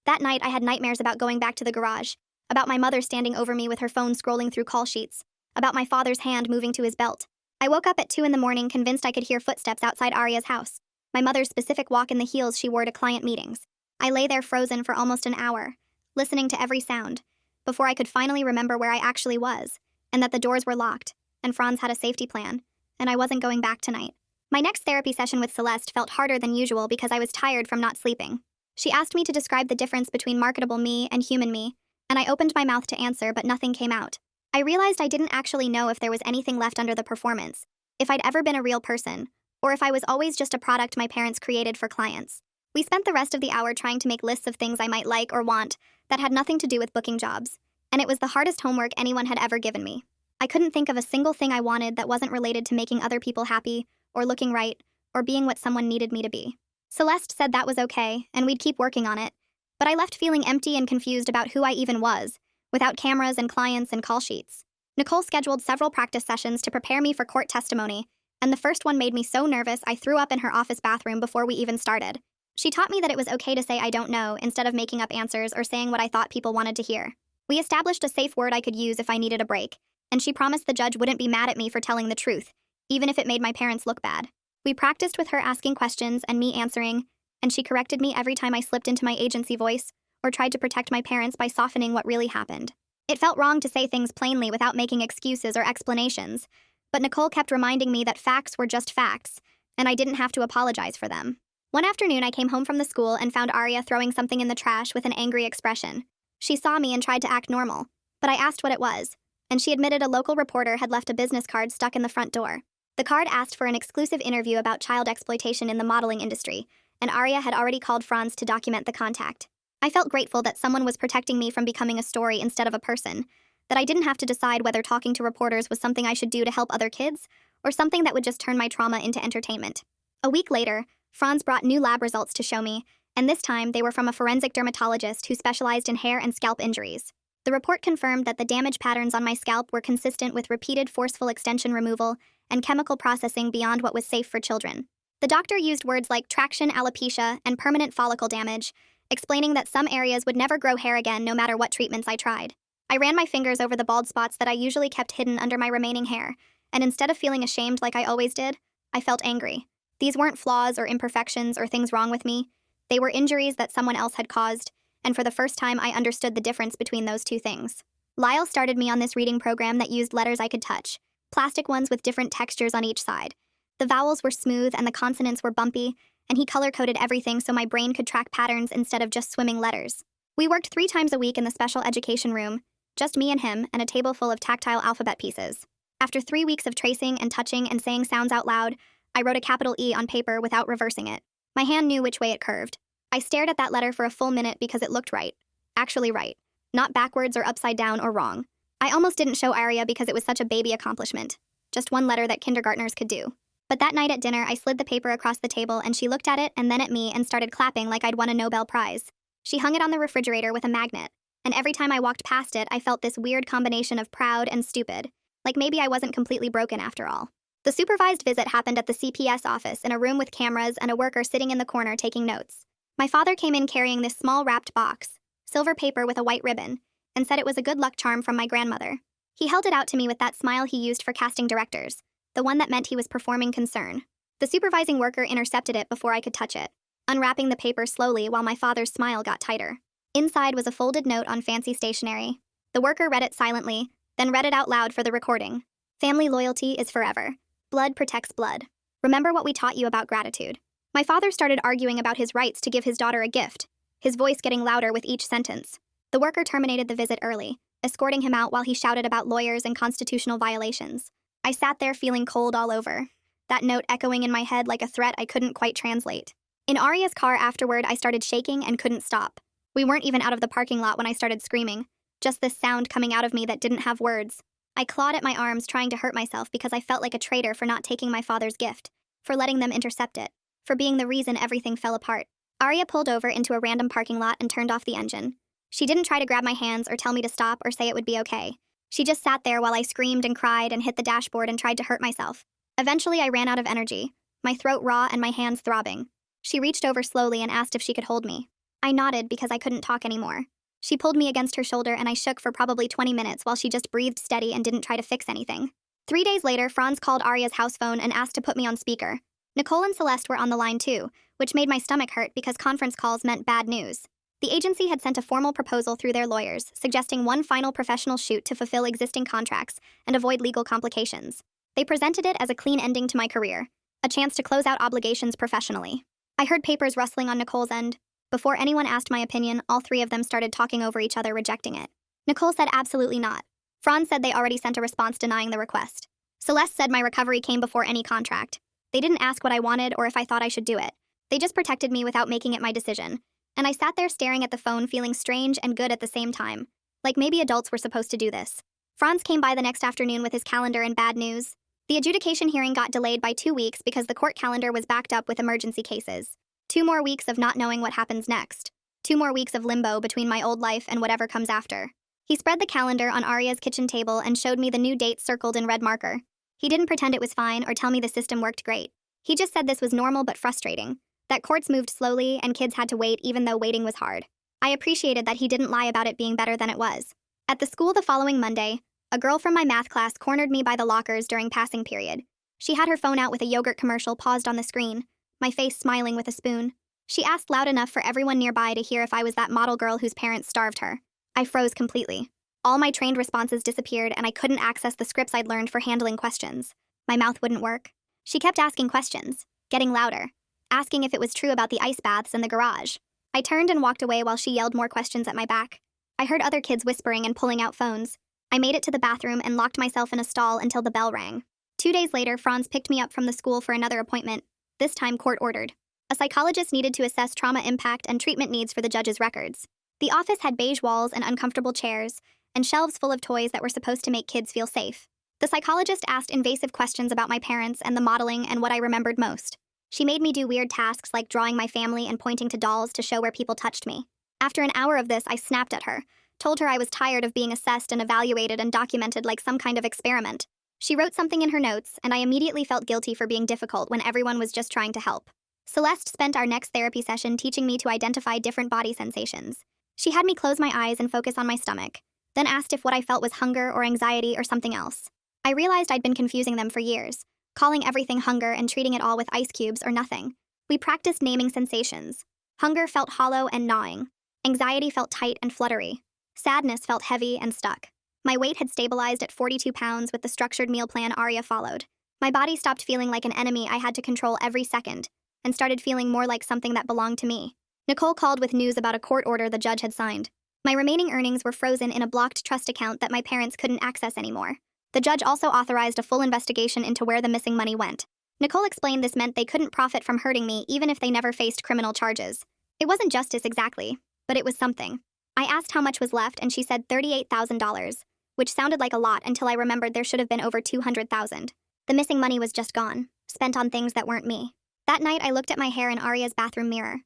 That night, I had nightmares about going back to the garage, about my mother standing over me with her phone scrolling through call sheets, about my father's hand moving to his belt. I woke up at 2 a.m, convinced I could hear footsteps outside Arya's house, my mother's specific walk in the heels she wore to client meetings. I lay there frozen for almost an hour, listening to every sound, before I could finally remember where I actually was, and that the doors were locked, and Franz had a safety plan, and I wasn't going back tonight. My next therapy session with Celeste felt harder than usual because I was tired from not sleeping. She asked me to describe the difference between marketable me and human me, and I opened my mouth to answer, but nothing came out. I realized I didn't actually know if there was anything left under the performance, if I'd ever been a real person, or if I was always just a product my parents created for clients. We spent the rest of the hour trying to make lists of things I might like or want that had nothing to do with booking jobs, and it was the hardest homework anyone had ever given me. I couldn't think of a single thing I wanted that wasn't related to making other people happy, or looking right, or being what someone needed me to be. Celeste said that was okay, and we'd keep working on it, but I left feeling empty and confused about who I even was, without cameras and clients and call sheets. Nicole scheduled several practice sessions to prepare me for court testimony, and the first one made me so nervous I threw up in her office bathroom before we even started. She taught me that it was okay to say I don't know instead of making up answers or saying what I thought people wanted to hear. We established a safe word I could use if I needed a break, and she promised the judge wouldn't be mad at me for telling the truth, even if it made my parents look bad. We practiced with her asking questions and me answering, and she corrected me every time I slipped into my agency voice or tried to protect my parents by softening what really happened. It felt wrong to say things plainly without making excuses or explanations, but Nicole kept reminding me that facts were just facts, and I didn't have to apologize for them. One afternoon, I came home from the school and found Arya throwing something in the trash with an angry expression. She saw me and tried to act normal, but I asked what it was, and she admitted a local reporter had left a business card stuck in the front door. The card asked for an exclusive interview about child exploitation in the modeling industry, and Arya had already called Franz to document the contact. I felt grateful that someone was protecting me from becoming a story instead of a person, that I didn't have to decide whether talking to reporters was something I should do to help other kids, or something that would just turn my trauma into entertainment. A week later, Franz brought new lab results to show me, and this time they were from a forensic dermatologist who specialized in hair and scalp injuries. The report confirmed that the damage patterns on my scalp were consistent with repeated forceful extension removal and chemical processing beyond what was safe for children. The doctor used words like traction alopecia and permanent follicle damage, explaining that some areas would never grow hair again no matter what treatments I tried. I ran my fingers over the bald spots that I usually kept hidden under my remaining hair, and instead of feeling ashamed like I always did, I felt angry. These weren't flaws or imperfections or things wrong with me. They were injuries that someone else had caused, and for the first time I understood the difference between those two things. Lyle started me on this reading program that used letters I could touch, plastic ones with different textures on each side. The vowels were smooth and the consonants were bumpy, and he color-coded everything so my brain could track patterns instead of just swimming letters. We worked 3 times a week in the special education room, just me and him, and a table full of tactile alphabet pieces. After 3 weeks of tracing and touching and saying sounds out loud, I wrote a capital E on paper without reversing it. My hand knew which way it curved. I stared at that letter for a full minute because it looked right. Actually right. Not backwards or upside down or wrong. I almost didn't show Arya because it was such a baby accomplishment. Just one letter that kindergartners could do. But that night at dinner, I slid the paper across the table and she looked at it and then at me and started clapping like I'd won a Nobel Prize. She hung it on the refrigerator with a magnet, and every time I walked past it, I felt this weird combination of proud and stupid, like maybe I wasn't completely broken after all. The supervised visit happened at the CPS office in a room with cameras and a worker sitting in the corner taking notes. My father came in carrying this small wrapped box, silver paper with a white ribbon, and said it was a good luck charm from my grandmother. He held it out to me with that smile he used for casting directors, the one that meant he was performing concern. The supervising worker intercepted it before I could touch it, unwrapping the paper slowly while my father's smile got tighter. Inside was a folded note on fancy stationery. The worker read it silently, then read it out loud for the recording. Family loyalty is forever. Blood protects blood. Remember what we taught you about gratitude. My father started arguing about his rights to give his daughter a gift, his voice getting louder with each sentence. The worker terminated the visit early, escorting him out while he shouted about lawyers and constitutional violations. I sat there feeling cold all over, that note echoing in my head like a threat I couldn't quite translate. In Arya's car afterward, I started shaking and couldn't stop. We weren't even out of the parking lot when I started screaming, just this sound coming out of me that didn't have words. I clawed at my arms, trying to hurt myself because I felt like a traitor for not taking my father's gift, for letting them intercept it, for being the reason everything fell apart. Arya pulled over into a random parking lot and turned off the engine. She didn't try to grab my hands or tell me to stop or say it would be okay. She just sat there while I screamed and cried and hit the dashboard and tried to hurt myself. Eventually, I ran out of energy, my throat raw and my hands throbbing. She reached over slowly and asked if she could hold me. I nodded because I couldn't talk anymore. She pulled me against her shoulder and I shook for probably 20 minutes while she just breathed steady and didn't try to fix anything. 3 days later, Franz called Arya's house phone and asked to put me on speaker. Nicole and Celeste were on the line too, which made my stomach hurt because conference calls meant bad news. The agency had sent a formal proposal through their lawyers, suggesting one final professional shoot to fulfill existing contracts and avoid legal complications. They presented it as a clean ending to my career, a chance to close out obligations professionally. I heard papers rustling on Nicole's end. Before anyone asked my opinion, all three of them started talking over each other, rejecting it. Nicole said absolutely not. Franz said they already sent a response denying the request. Celeste said my recovery came before any contract. They didn't ask what I wanted or if I thought I should do it. They just protected me without making it my decision. And I sat there staring at the phone, feeling strange and good at the same time. Like maybe adults were supposed to do this. Franz came by the next afternoon with his calendar and bad news. The adjudication hearing got delayed by 2 weeks because the court calendar was backed up with emergency cases. 2 more weeks of not knowing what happens next. 2 more weeks of limbo between my old life and whatever comes after. He spread the calendar on Arya's kitchen table and showed me the new dates circled in red marker. He didn't pretend it was fine or tell me the system worked great. He just said this was normal but frustrating, that courts moved slowly and kids had to wait even though waiting was hard. I appreciated that he didn't lie about it being better than it was. At the school the following Monday, a girl from my math class cornered me by the lockers during passing period. She had her phone out with a yogurt commercial paused on the screen, my face smiling with a spoon. She asked loud enough for everyone nearby to hear if I was that model girl whose parents starved her. I froze completely. All my trained responses disappeared and I couldn't access the scripts I'd learned for handling questions. My mouth wouldn't work. She kept asking questions, getting louder, asking if it was true about the ice baths in the garage. I turned and walked away while she yelled more questions at my back. I heard other kids whispering and pulling out phones. I made it to the bathroom and locked myself in a stall until the bell rang. 2 days later, Franz picked me up from the school for another appointment, this time court-ordered. A psychologist needed to assess trauma impact and treatment needs for the judge's records. The office had beige walls and uncomfortable chairs, and shelves full of toys that were supposed to make kids feel safe. The psychologist asked invasive questions about my parents and the modeling and what I remembered most. She made me do weird tasks like drawing my family and pointing to dolls to show where people touched me. After an hour of this, I snapped at her, told her I was tired of being assessed and evaluated and documented like some kind of experiment. She wrote something in her notes, and I immediately felt guilty for being difficult when everyone was just trying to help. Celeste spent our next therapy session teaching me to identify different body sensations. She had me close my eyes and focus on my stomach, then asked if what I felt was hunger or anxiety or something else. I realized I'd been confusing them for years, calling everything hunger and treating it all with ice cubes or nothing. We practiced naming sensations. Hunger felt hollow and gnawing. Anxiety felt tight and fluttery. Sadness felt heavy and stuck. My weight had stabilized at 42 pounds with the structured meal plan Arya followed. My body stopped feeling like an enemy I had to control every second, and started feeling more like something that belonged to me. Nicole called with news about a court order the judge had signed. My remaining earnings were frozen in a blocked trust account that my parents couldn't access anymore. The judge also authorized a full investigation into where the missing money went. Nicole explained this meant they couldn't profit from hurting me even if they never faced criminal charges. It wasn't justice exactly, but it was something. I asked how much was left and she said $38,000, which sounded like a lot until I remembered there should have been over $200,000. The missing money was just gone, spent on things that weren't me. That night I looked at my hair in Arya's bathroom mirror.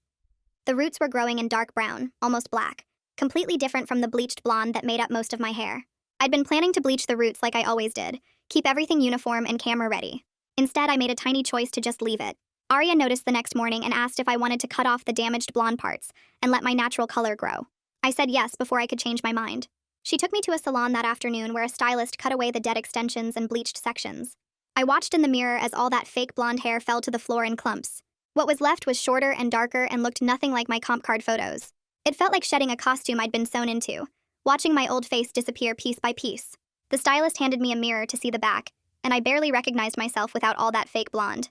The roots were growing in dark brown, almost black, completely different from the bleached blonde that made up most of my hair. I'd been planning to bleach the roots like I always did, keep everything uniform and camera ready. Instead, I made a tiny choice to just leave it. Arya noticed the next morning and asked if I wanted to cut off the damaged blonde parts and let my natural color grow. I said yes before I could change my mind. She took me to a salon that afternoon where a stylist cut away the dead extensions and bleached sections. I watched in the mirror as all that fake blonde hair fell to the floor in clumps. What was left was shorter and darker and looked nothing like my comp card photos. It felt like shedding a costume I'd been sewn into, watching my old face disappear piece by piece. The stylist handed me a mirror to see the back, and I barely recognized myself without all that fake blonde.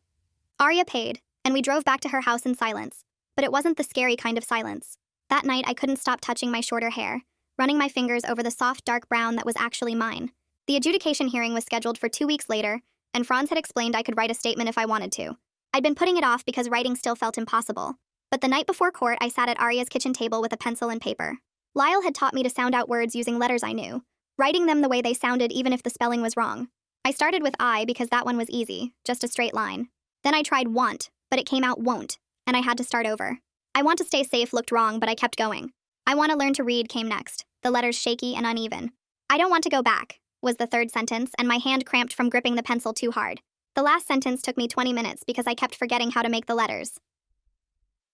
Arya paid, and we drove back to her house in silence, but it wasn't the scary kind of silence. That night I couldn't stop touching my shorter hair, running my fingers over the soft dark brown that was actually mine. The adjudication hearing was scheduled for 2 weeks later, and Franz had explained I could write a statement if I wanted to. I'd been putting it off because writing still felt impossible. But the night before court, I sat at Arya's kitchen table with a pencil and paper. Lyle had taught me to sound out words using letters I knew, writing them the way they sounded even if the spelling was wrong. I started with I because that one was easy, just a straight line. Then I tried want, but it came out won't, and I had to start over. I want to stay safe looked wrong, but I kept going. I want to learn to read came next, the letters shaky and uneven. I don't want to go back, was the third sentence, and my hand cramped from gripping the pencil too hard. The last sentence took me 20 minutes because I kept forgetting how to make the letters.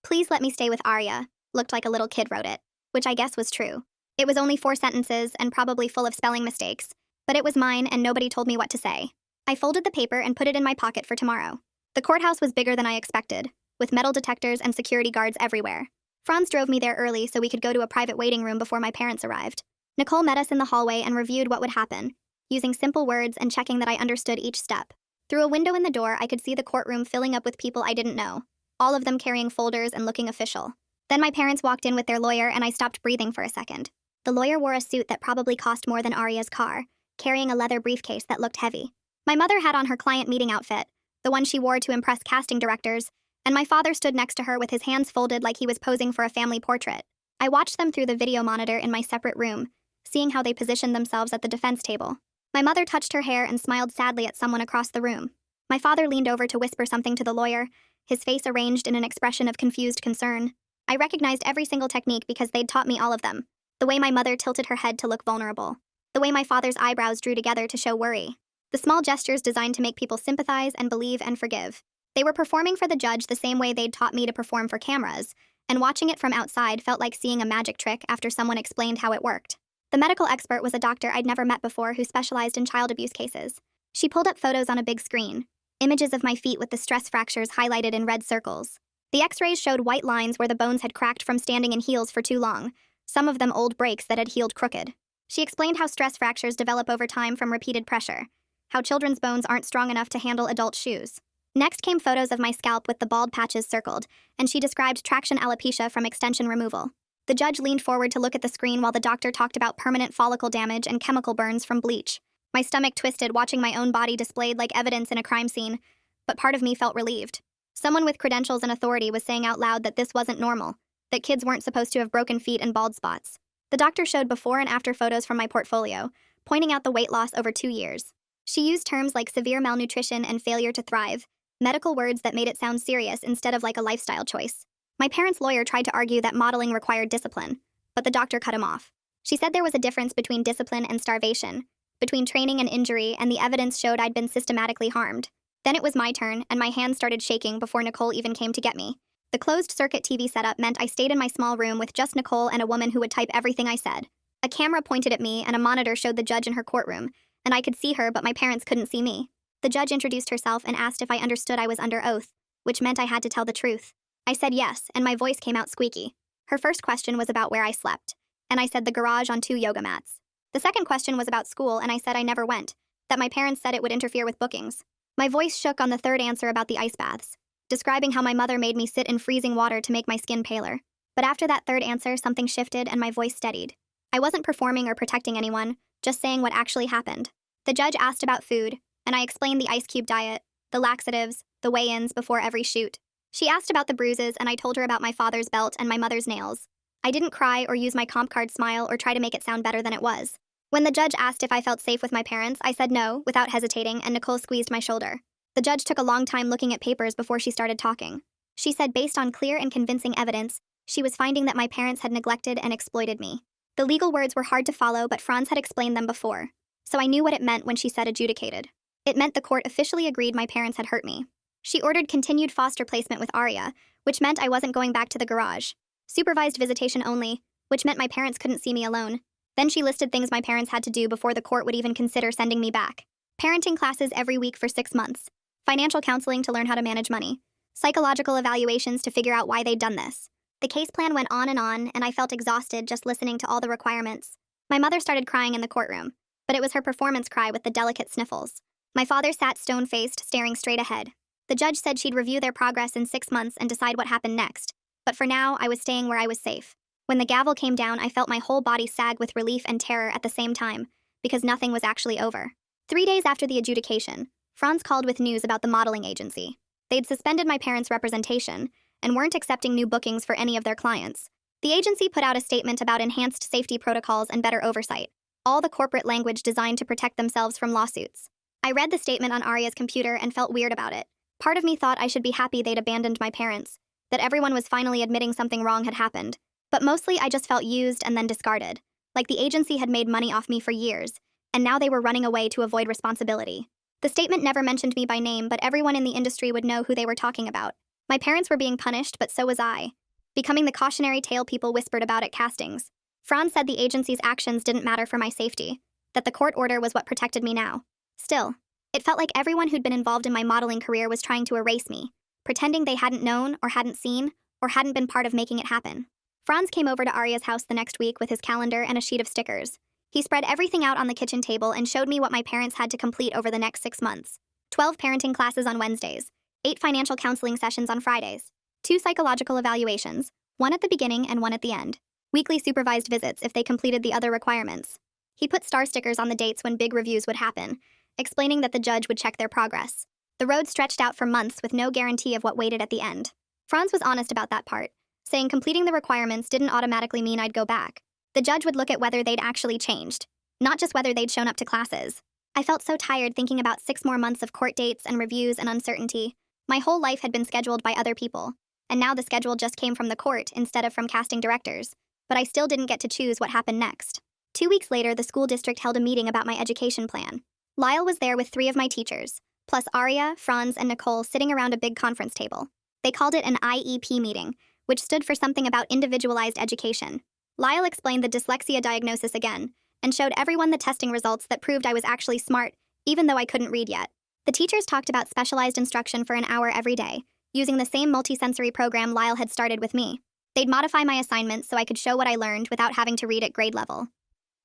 Please let me stay with Arya, looked like a little kid wrote it, which I guess was true. It was only 4 sentences and probably full of spelling mistakes, but it was mine and nobody told me what to say. I folded the paper and put it in my pocket for tomorrow. The courthouse was bigger than I expected, with metal detectors and security guards everywhere. Franz drove me there early so we could go to a private waiting room before my parents arrived. Nicole met us in the hallway and reviewed what would happen, using simple words and checking that I understood each step. Through a window in the door, I could see the courtroom filling up with people I didn't know, all of them carrying folders and looking official. Then my parents walked in with their lawyer and I stopped breathing for a second. The lawyer wore a suit that probably cost more than Arya's car, carrying a leather briefcase that looked heavy. My mother had on her client meeting outfit, the one she wore to impress casting directors, and my father stood next to her with his hands folded like he was posing for a family portrait. I watched them through the video monitor in my separate room, seeing how they positioned themselves at the defense table. My mother touched her hair and smiled sadly at someone across the room. My father leaned over to whisper something to the lawyer, his face arranged in an expression of confused concern. I recognized every single technique because they'd taught me all of them. The way my mother tilted her head to look vulnerable. The way my father's eyebrows drew together to show worry. The small gestures designed to make people sympathize and believe and forgive. They were performing for the judge the same way they'd taught me to perform for cameras, and watching it from outside felt like seeing a magic trick after someone explained how it worked. The medical expert was a doctor I'd never met before who specialized in child abuse cases. She pulled up photos on a big screen, images of my feet with the stress fractures highlighted in red circles. The x-rays showed white lines where the bones had cracked from standing in heels for too long, some of them old breaks that had healed crooked. She explained how stress fractures develop over time from repeated pressure, how children's bones aren't strong enough to handle adult shoes. Next came photos of my scalp with the bald patches circled, and she described traction alopecia from extension removal. The judge leaned forward to look at the screen while the doctor talked about permanent follicle damage and chemical burns from bleach. My stomach twisted watching my own body displayed like evidence in a crime scene, but part of me felt relieved. Someone with credentials and authority was saying out loud that this wasn't normal, that kids weren't supposed to have broken feet and bald spots. The doctor showed before and after photos from my portfolio, pointing out the weight loss over 2 years. She used terms like severe malnutrition and failure to thrive, medical words that made it sound serious instead of like a lifestyle choice. My parents' lawyer tried to argue that modeling required discipline, but the doctor cut him off. She said there was a difference between discipline and starvation, between training and injury, and the evidence showed I'd been systematically harmed. Then it was my turn, and my hands started shaking before Nicole even came to get me. The closed-circuit TV setup meant I stayed in my small room with just Nicole and a woman who would type everything I said. A camera pointed at me, and a monitor showed the judge in her courtroom, and I could see her, but my parents couldn't see me. The judge introduced herself and asked if I understood I was under oath, which meant I had to tell the truth. I said yes, and my voice came out squeaky. Her first question was about where I slept, and I said the garage on 2 yoga mats. The second question was about school, and I said I never went, that my parents said it would interfere with bookings. My voice shook on the third answer about the ice baths, describing how my mother made me sit in freezing water to make my skin paler. But after that third answer, something shifted and my voice steadied. I wasn't performing or protecting anyone, just saying what actually happened. The judge asked about food, and I explained the ice cube diet, the laxatives, the weigh-ins before every shoot. She asked about the bruises, and I told her about my father's belt and my mother's nails. I didn't cry or use my comp card smile or try to make it sound better than it was. When the judge asked if I felt safe with my parents, I said no, without hesitating, and Nicole squeezed my shoulder. The judge took a long time looking at papers before she started talking. She said based on clear and convincing evidence, she was finding that my parents had neglected and exploited me. The legal words were hard to follow, but Franz had explained them before, so I knew what it meant when she said adjudicated. It meant the court officially agreed my parents had hurt me. She ordered continued foster placement with Arya, which meant I wasn't going back to the garage. Supervised visitation only, which meant my parents couldn't see me alone. Then she listed things my parents had to do before the court would even consider sending me back. Parenting classes every week for 6 months. Financial counseling to learn how to manage money. Psychological evaluations to figure out why they'd done this. The case plan went on, and I felt exhausted just listening to all the requirements. My mother started crying in the courtroom, but it was her performance cry with the delicate sniffles. My father sat stone-faced, staring straight ahead. The judge said she'd review their progress in 6 months and decide what happened next. But for now, I was staying where I was safe. When the gavel came down, I felt my whole body sag with relief and terror at the same time. because nothing was actually over. 3 days after the adjudication, Franz called with news about the modeling agency. They'd suspended my parents' representation and weren't accepting new bookings for any of their clients. The agency put out a statement about enhanced safety protocols and better oversight, all the corporate language designed to protect themselves from lawsuits. I read the statement on Arya's computer and felt weird about it. Part of me thought I should be happy they'd abandoned my parents, that everyone was finally admitting something wrong had happened. But mostly I just felt used and then discarded, like the agency had made money off me for years, and now they were running away to avoid responsibility. The statement never mentioned me by name, but everyone in the industry would know who they were talking about. My parents were being punished, but so was I, becoming the cautionary tale people whispered about at castings. Franz said the agency's actions didn't matter for my safety, that the court order was what protected me now. Still, it felt like everyone who'd been involved in my modeling career was trying to erase me, pretending they hadn't known or hadn't seen or hadn't been part of making it happen. Franz came over to Arya's house the next week with his calendar and a sheet of stickers. He spread everything out on the kitchen table and showed me what my parents had to complete over the next 6 months. 12 parenting classes on Wednesdays, 8 financial counseling sessions on Fridays, 2 psychological evaluations, 1 at the beginning and 1 at the end, weekly supervised visits if they completed the other requirements. He put star stickers on the dates when big reviews would happen, explaining that the judge would check their progress. The road stretched out for months with no guarantee of what waited at the end. Franz was honest about that part, saying completing the requirements didn't automatically mean I'd go back. The judge would look at whether they'd actually changed, not just whether they'd shown up to classes. I felt so tired thinking about 6 more months of court dates and reviews and uncertainty. My whole life had been scheduled by other people, and now the schedule just came from the court instead of from casting directors. But I still didn't get to choose what happened next. 2 weeks later, the school district held a meeting about my education plan. Lyle was there with 3 of my teachers, plus Arya, Franz, and Nicole sitting around a big conference table. They called it an IEP meeting, which stood for something about individualized education. Lyle explained the dyslexia diagnosis again, and showed everyone the testing results that proved I was actually smart, even though I couldn't read yet. The teachers talked about specialized instruction for an hour every day, using the same multisensory program Lyle had started with me. They'd modify my assignments so I could show what I learned without having to read at grade level.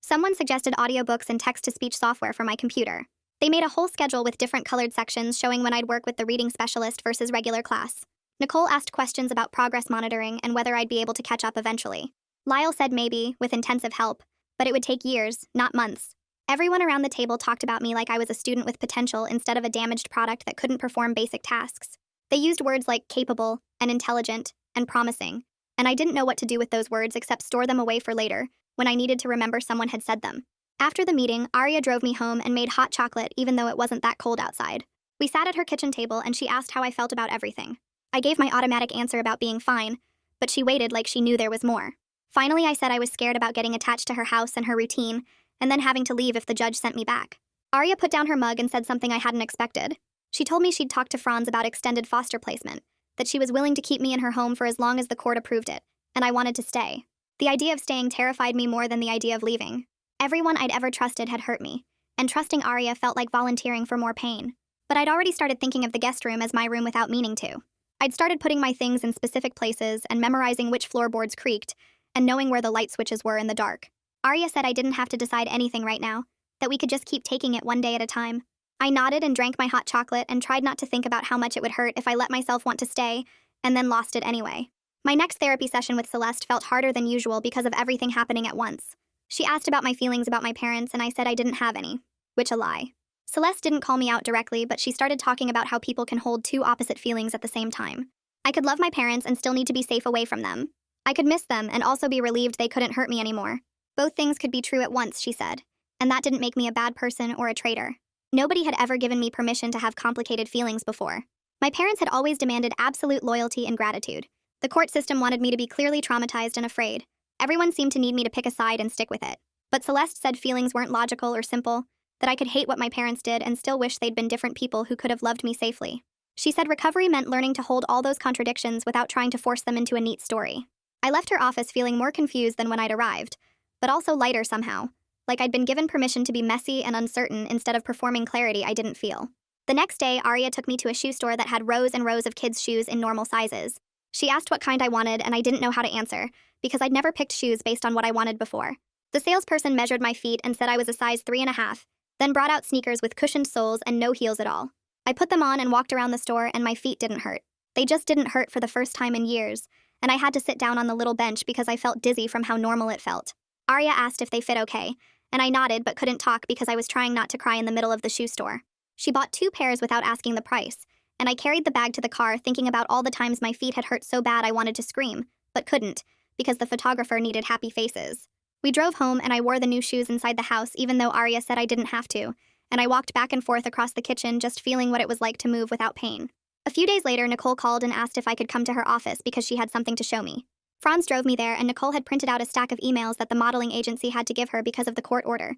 Someone suggested audiobooks and text-to-speech software for my computer. They made a whole schedule with different colored sections showing when I'd work with the reading specialist versus regular class. Nicole asked questions about progress monitoring and whether I'd be able to catch up eventually. Lyle said maybe, with intensive help, but it would take years, not months. Everyone around the table talked about me like I was a student with potential instead of a damaged product that couldn't perform basic tasks. They used words like capable, and intelligent, and promising, and I didn't know what to do with those words except store them away for later, when I needed to remember someone had said them. After the meeting, Arya drove me home and made hot chocolate even though it wasn't that cold outside. We sat at her kitchen table and she asked how I felt about everything. I gave my automatic answer about being fine, but she waited like she knew there was more. Finally, I said I was scared about getting attached to her house and her routine, and then having to leave if the judge sent me back. Arya put down her mug and said something I hadn't expected. She told me she'd talked to Franz about extended foster placement, that she was willing to keep me in her home for as long as the court approved it, and I wanted to stay. The idea of staying terrified me more than the idea of leaving. Everyone I'd ever trusted had hurt me, and trusting Arya felt like volunteering for more pain. But I'd already started thinking of the guest room as my room without meaning to. I'd started putting my things in specific places and memorizing which floorboards creaked, and knowing where the light switches were in the dark. Arya said I didn't have to decide anything right now, that we could just keep taking it one day at a time. I nodded and drank my hot chocolate and tried not to think about how much it would hurt if I let myself want to stay, and then lost it anyway. My next therapy session with Celeste felt harder than usual because of everything happening at once. She asked about my feelings about my parents, and I said I didn't have any, which a lie. Celeste didn't call me out directly, but she started talking about how people can hold 2 opposite feelings at the same time. I could love my parents and still need to be safe away from them. I could miss them and also be relieved they couldn't hurt me anymore. Both things could be true at once, she said, and that didn't make me a bad person or a traitor. Nobody had ever given me permission to have complicated feelings before. My parents had always demanded absolute loyalty and gratitude. The court system wanted me to be clearly traumatized and afraid. Everyone seemed to need me to pick a side and stick with it. But Celeste said feelings weren't logical or simple, that I could hate what my parents did and still wish they'd been different people who could have loved me safely. She said recovery meant learning to hold all those contradictions without trying to force them into a neat story. I left her office feeling more confused than when I'd arrived, but also lighter somehow, like I'd been given permission to be messy and uncertain instead of performing clarity I didn't feel. The next day, Arya took me to a shoe store that had rows and rows of kids' shoes in normal sizes. She asked what kind I wanted, and I didn't know how to answer, because I'd never picked shoes based on what I wanted before. The salesperson measured my feet and said I was a size 3.5, then brought out sneakers with cushioned soles and no heels at all. I put them on and walked around the store, and my feet didn't hurt. They just didn't hurt for the first time in years, and I had to sit down on the little bench because I felt dizzy from how normal it felt. Arya asked if they fit okay, and I nodded but couldn't talk because I was trying not to cry in the middle of the shoe store. She bought 2 pairs without asking the price, and I carried the bag to the car thinking about all the times my feet had hurt so bad I wanted to scream, but couldn't, because the photographer needed happy faces. We drove home and I wore the new shoes inside the house even though Arya said I didn't have to, and I walked back and forth across the kitchen just feeling what it was like to move without pain. A few days later, Nicole called and asked if I could come to her office because she had something to show me. Franz drove me there and Nicole had printed out a stack of emails that the modeling agency had to give her because of the court order.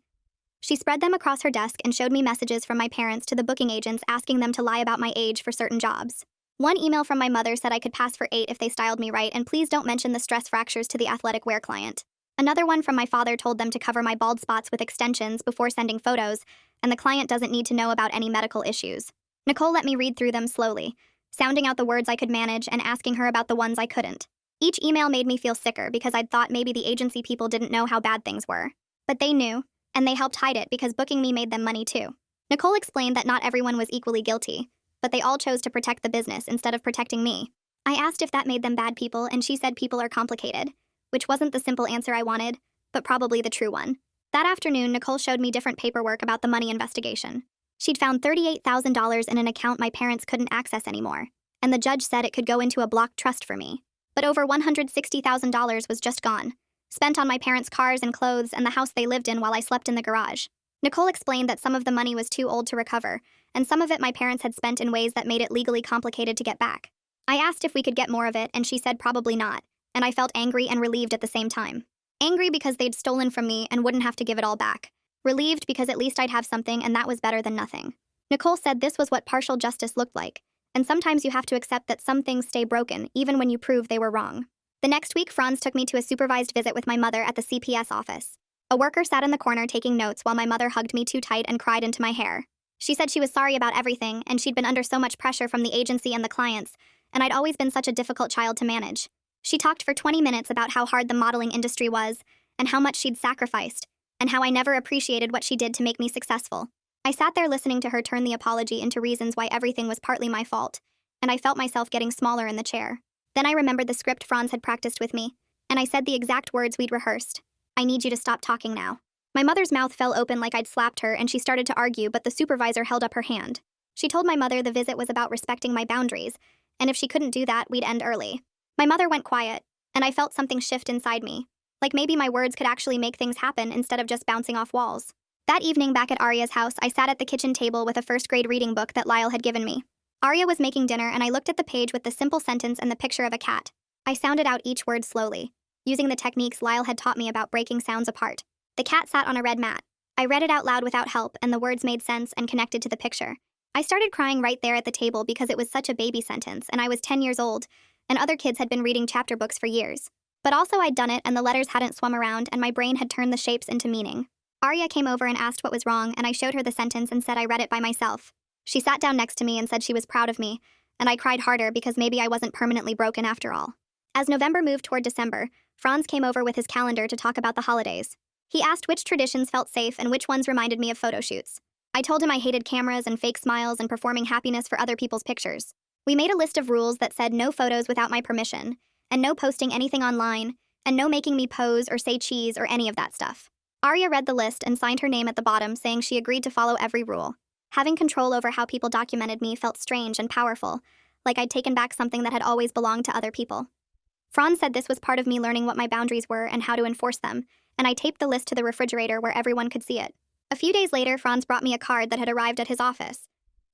She spread them across her desk and showed me messages from my parents to the booking agents asking them to lie about my age for certain jobs. One email from my mother said I could pass for 8 if they styled me right and please don't mention the stress fractures to the athletic wear client. Another one from my father told them to cover my bald spots with extensions before sending photos, and the client doesn't need to know about any medical issues. Nicole let me read through them slowly, sounding out the words I could manage and asking her about the ones I couldn't. Each email made me feel sicker because I'd thought maybe the agency people didn't know how bad things were. But they knew, and they helped hide it because booking me made them money too. Nicole explained that not everyone was equally guilty, but they all chose to protect the business instead of protecting me. I asked if that made them bad people, and she said people are complicated, which wasn't the simple answer I wanted, but probably the true one. That afternoon, Nicole showed me different paperwork about the money investigation. She'd found $38,000 in an account my parents couldn't access anymore, and the judge said it could go into a block trust for me. But over $160,000 was just gone, spent on my parents' cars and clothes and the house they lived in while I slept in the garage. Nicole explained that some of the money was too old to recover, and some of it my parents had spent in ways that made it legally complicated to get back. I asked if we could get more of it, and she said probably not, and I felt angry and relieved at the same time. Angry because they'd stolen from me and wouldn't have to give it all back. Relieved because at least I'd have something, and that was better than nothing. Nicole said this was what partial justice looked like, and sometimes you have to accept that some things stay broken even when you prove they were wrong. The next week, Franz took me to a supervised visit with my mother at the CPS office. A worker sat in the corner taking notes while my mother hugged me too tight and cried into my hair. She said she was sorry about everything, and she'd been under so much pressure from the agency and the clients, and I'd always been such a difficult child to manage. She talked for 20 minutes about how hard the modeling industry was, and how much she'd sacrificed, and how I never appreciated what she did to make me successful. I sat there listening to her turn the apology into reasons why everything was partly my fault, and I felt myself getting smaller in the chair. Then I remembered the script Franz had practiced with me, and I said the exact words we'd rehearsed. I need you to stop talking now. My mother's mouth fell open like I'd slapped her, and she started to argue, but the supervisor held up her hand. She told my mother the visit was about respecting my boundaries, and if she couldn't do that, we'd end early. My mother went quiet, and I felt something shift inside me, like maybe my words could actually make things happen instead of just bouncing off walls. That evening back at Arya's house, I sat at the kitchen table with a first-grade reading book that Lyle had given me. Arya was making dinner, and I looked at the page with the simple sentence and the picture of a cat. I sounded out each word slowly, using the techniques Lyle had taught me about breaking sounds apart. The cat sat on a red mat. I read it out loud without help, and the words made sense and connected to the picture. I started crying right there at the table because it was such a baby sentence, and I was 10 years old, and other kids had been reading chapter books for years. But also I'd done it, and the letters hadn't swum around, and my brain had turned the shapes into meaning. Arya came over and asked what was wrong, and I showed her the sentence and said I read it by myself. She sat down next to me and said she was proud of me, and I cried harder because maybe I wasn't permanently broken after all. As November moved toward December, Franz came over with his calendar to talk about the holidays. He asked which traditions felt safe and which ones reminded me of photo shoots. I told him I hated cameras and fake smiles and performing happiness for other people's pictures. We made a list of rules that said no photos without my permission, and no posting anything online, and no making me pose or say cheese or any of that stuff. Arya read the list and signed her name at the bottom, saying she agreed to follow every rule. Having control over how people documented me felt strange and powerful, like I'd taken back something that had always belonged to other people. Franz said this was part of me learning what my boundaries were and how to enforce them, and I taped the list to the refrigerator where everyone could see it. A few days later, Franz brought me a card that had arrived at his office.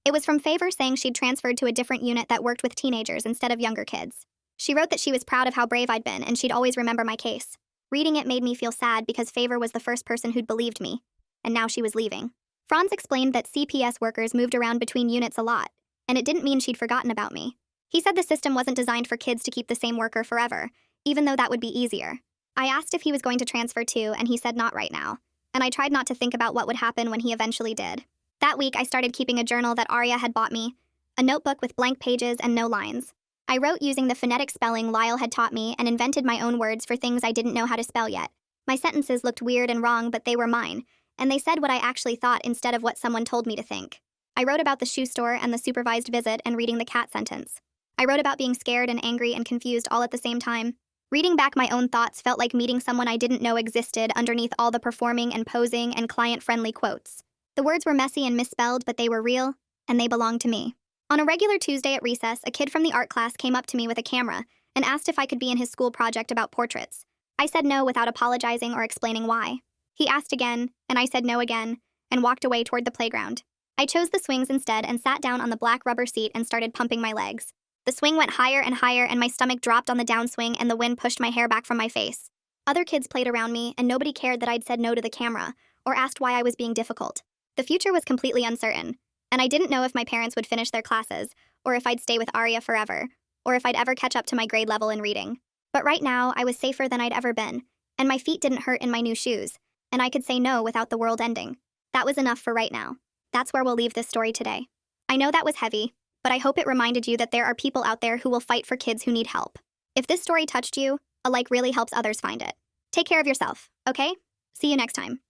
It was from Favor saying she'd transferred to a different unit that worked with teenagers instead of younger kids. She wrote that she was proud of how brave I'd been and she'd always remember my case. Reading it made me feel sad because Favor was the first person who'd believed me, and now she was leaving. Franz explained that CPS workers moved around between units a lot, and it didn't mean she'd forgotten about me. He said the system wasn't designed for kids to keep the same worker forever, even though that would be easier. I asked if he was going to transfer too, and he said not right now, and I tried not to think about what would happen when he eventually did. That week, I started keeping a journal that Arya had bought me, a notebook with blank pages and no lines. I wrote using the phonetic spelling Lyle had taught me and invented my own words for things I didn't know how to spell yet. My sentences looked weird and wrong, but they were mine, and they said what I actually thought instead of what someone told me to think. I wrote about the shoe store and the supervised visit and reading the cat sentence. I wrote about being scared and angry and confused all at the same time. Reading back my own thoughts felt like meeting someone I didn't know existed underneath all the performing and posing and client-friendly quotes. The words were messy and misspelled, but they were real, and they belonged to me. On a regular Tuesday at recess, a kid from the art class came up to me with a camera and asked if I could be in his school project about portraits. I said no without apologizing or explaining why. He asked again, and I said no again, and walked away toward the playground. I chose the swings instead and sat down on the black rubber seat and started pumping my legs. The swing went higher and higher, and my stomach dropped on the downswing, and the wind pushed my hair back from my face. Other kids played around me, and nobody cared that I'd said no to the camera or asked why I was being difficult. The future was completely uncertain, and I didn't know if my parents would finish their classes, or if I'd stay with Arya forever, or if I'd ever catch up to my grade level in reading. But right now, I was safer than I'd ever been, and my feet didn't hurt in my new shoes, and I could say no without the world ending. That was enough for right now. That's where we'll leave this story today. I know that was heavy, but I hope it reminded you that there are people out there who will fight for kids who need help. If this story touched you, a like really helps others find it. Take care of yourself, okay? See you next time.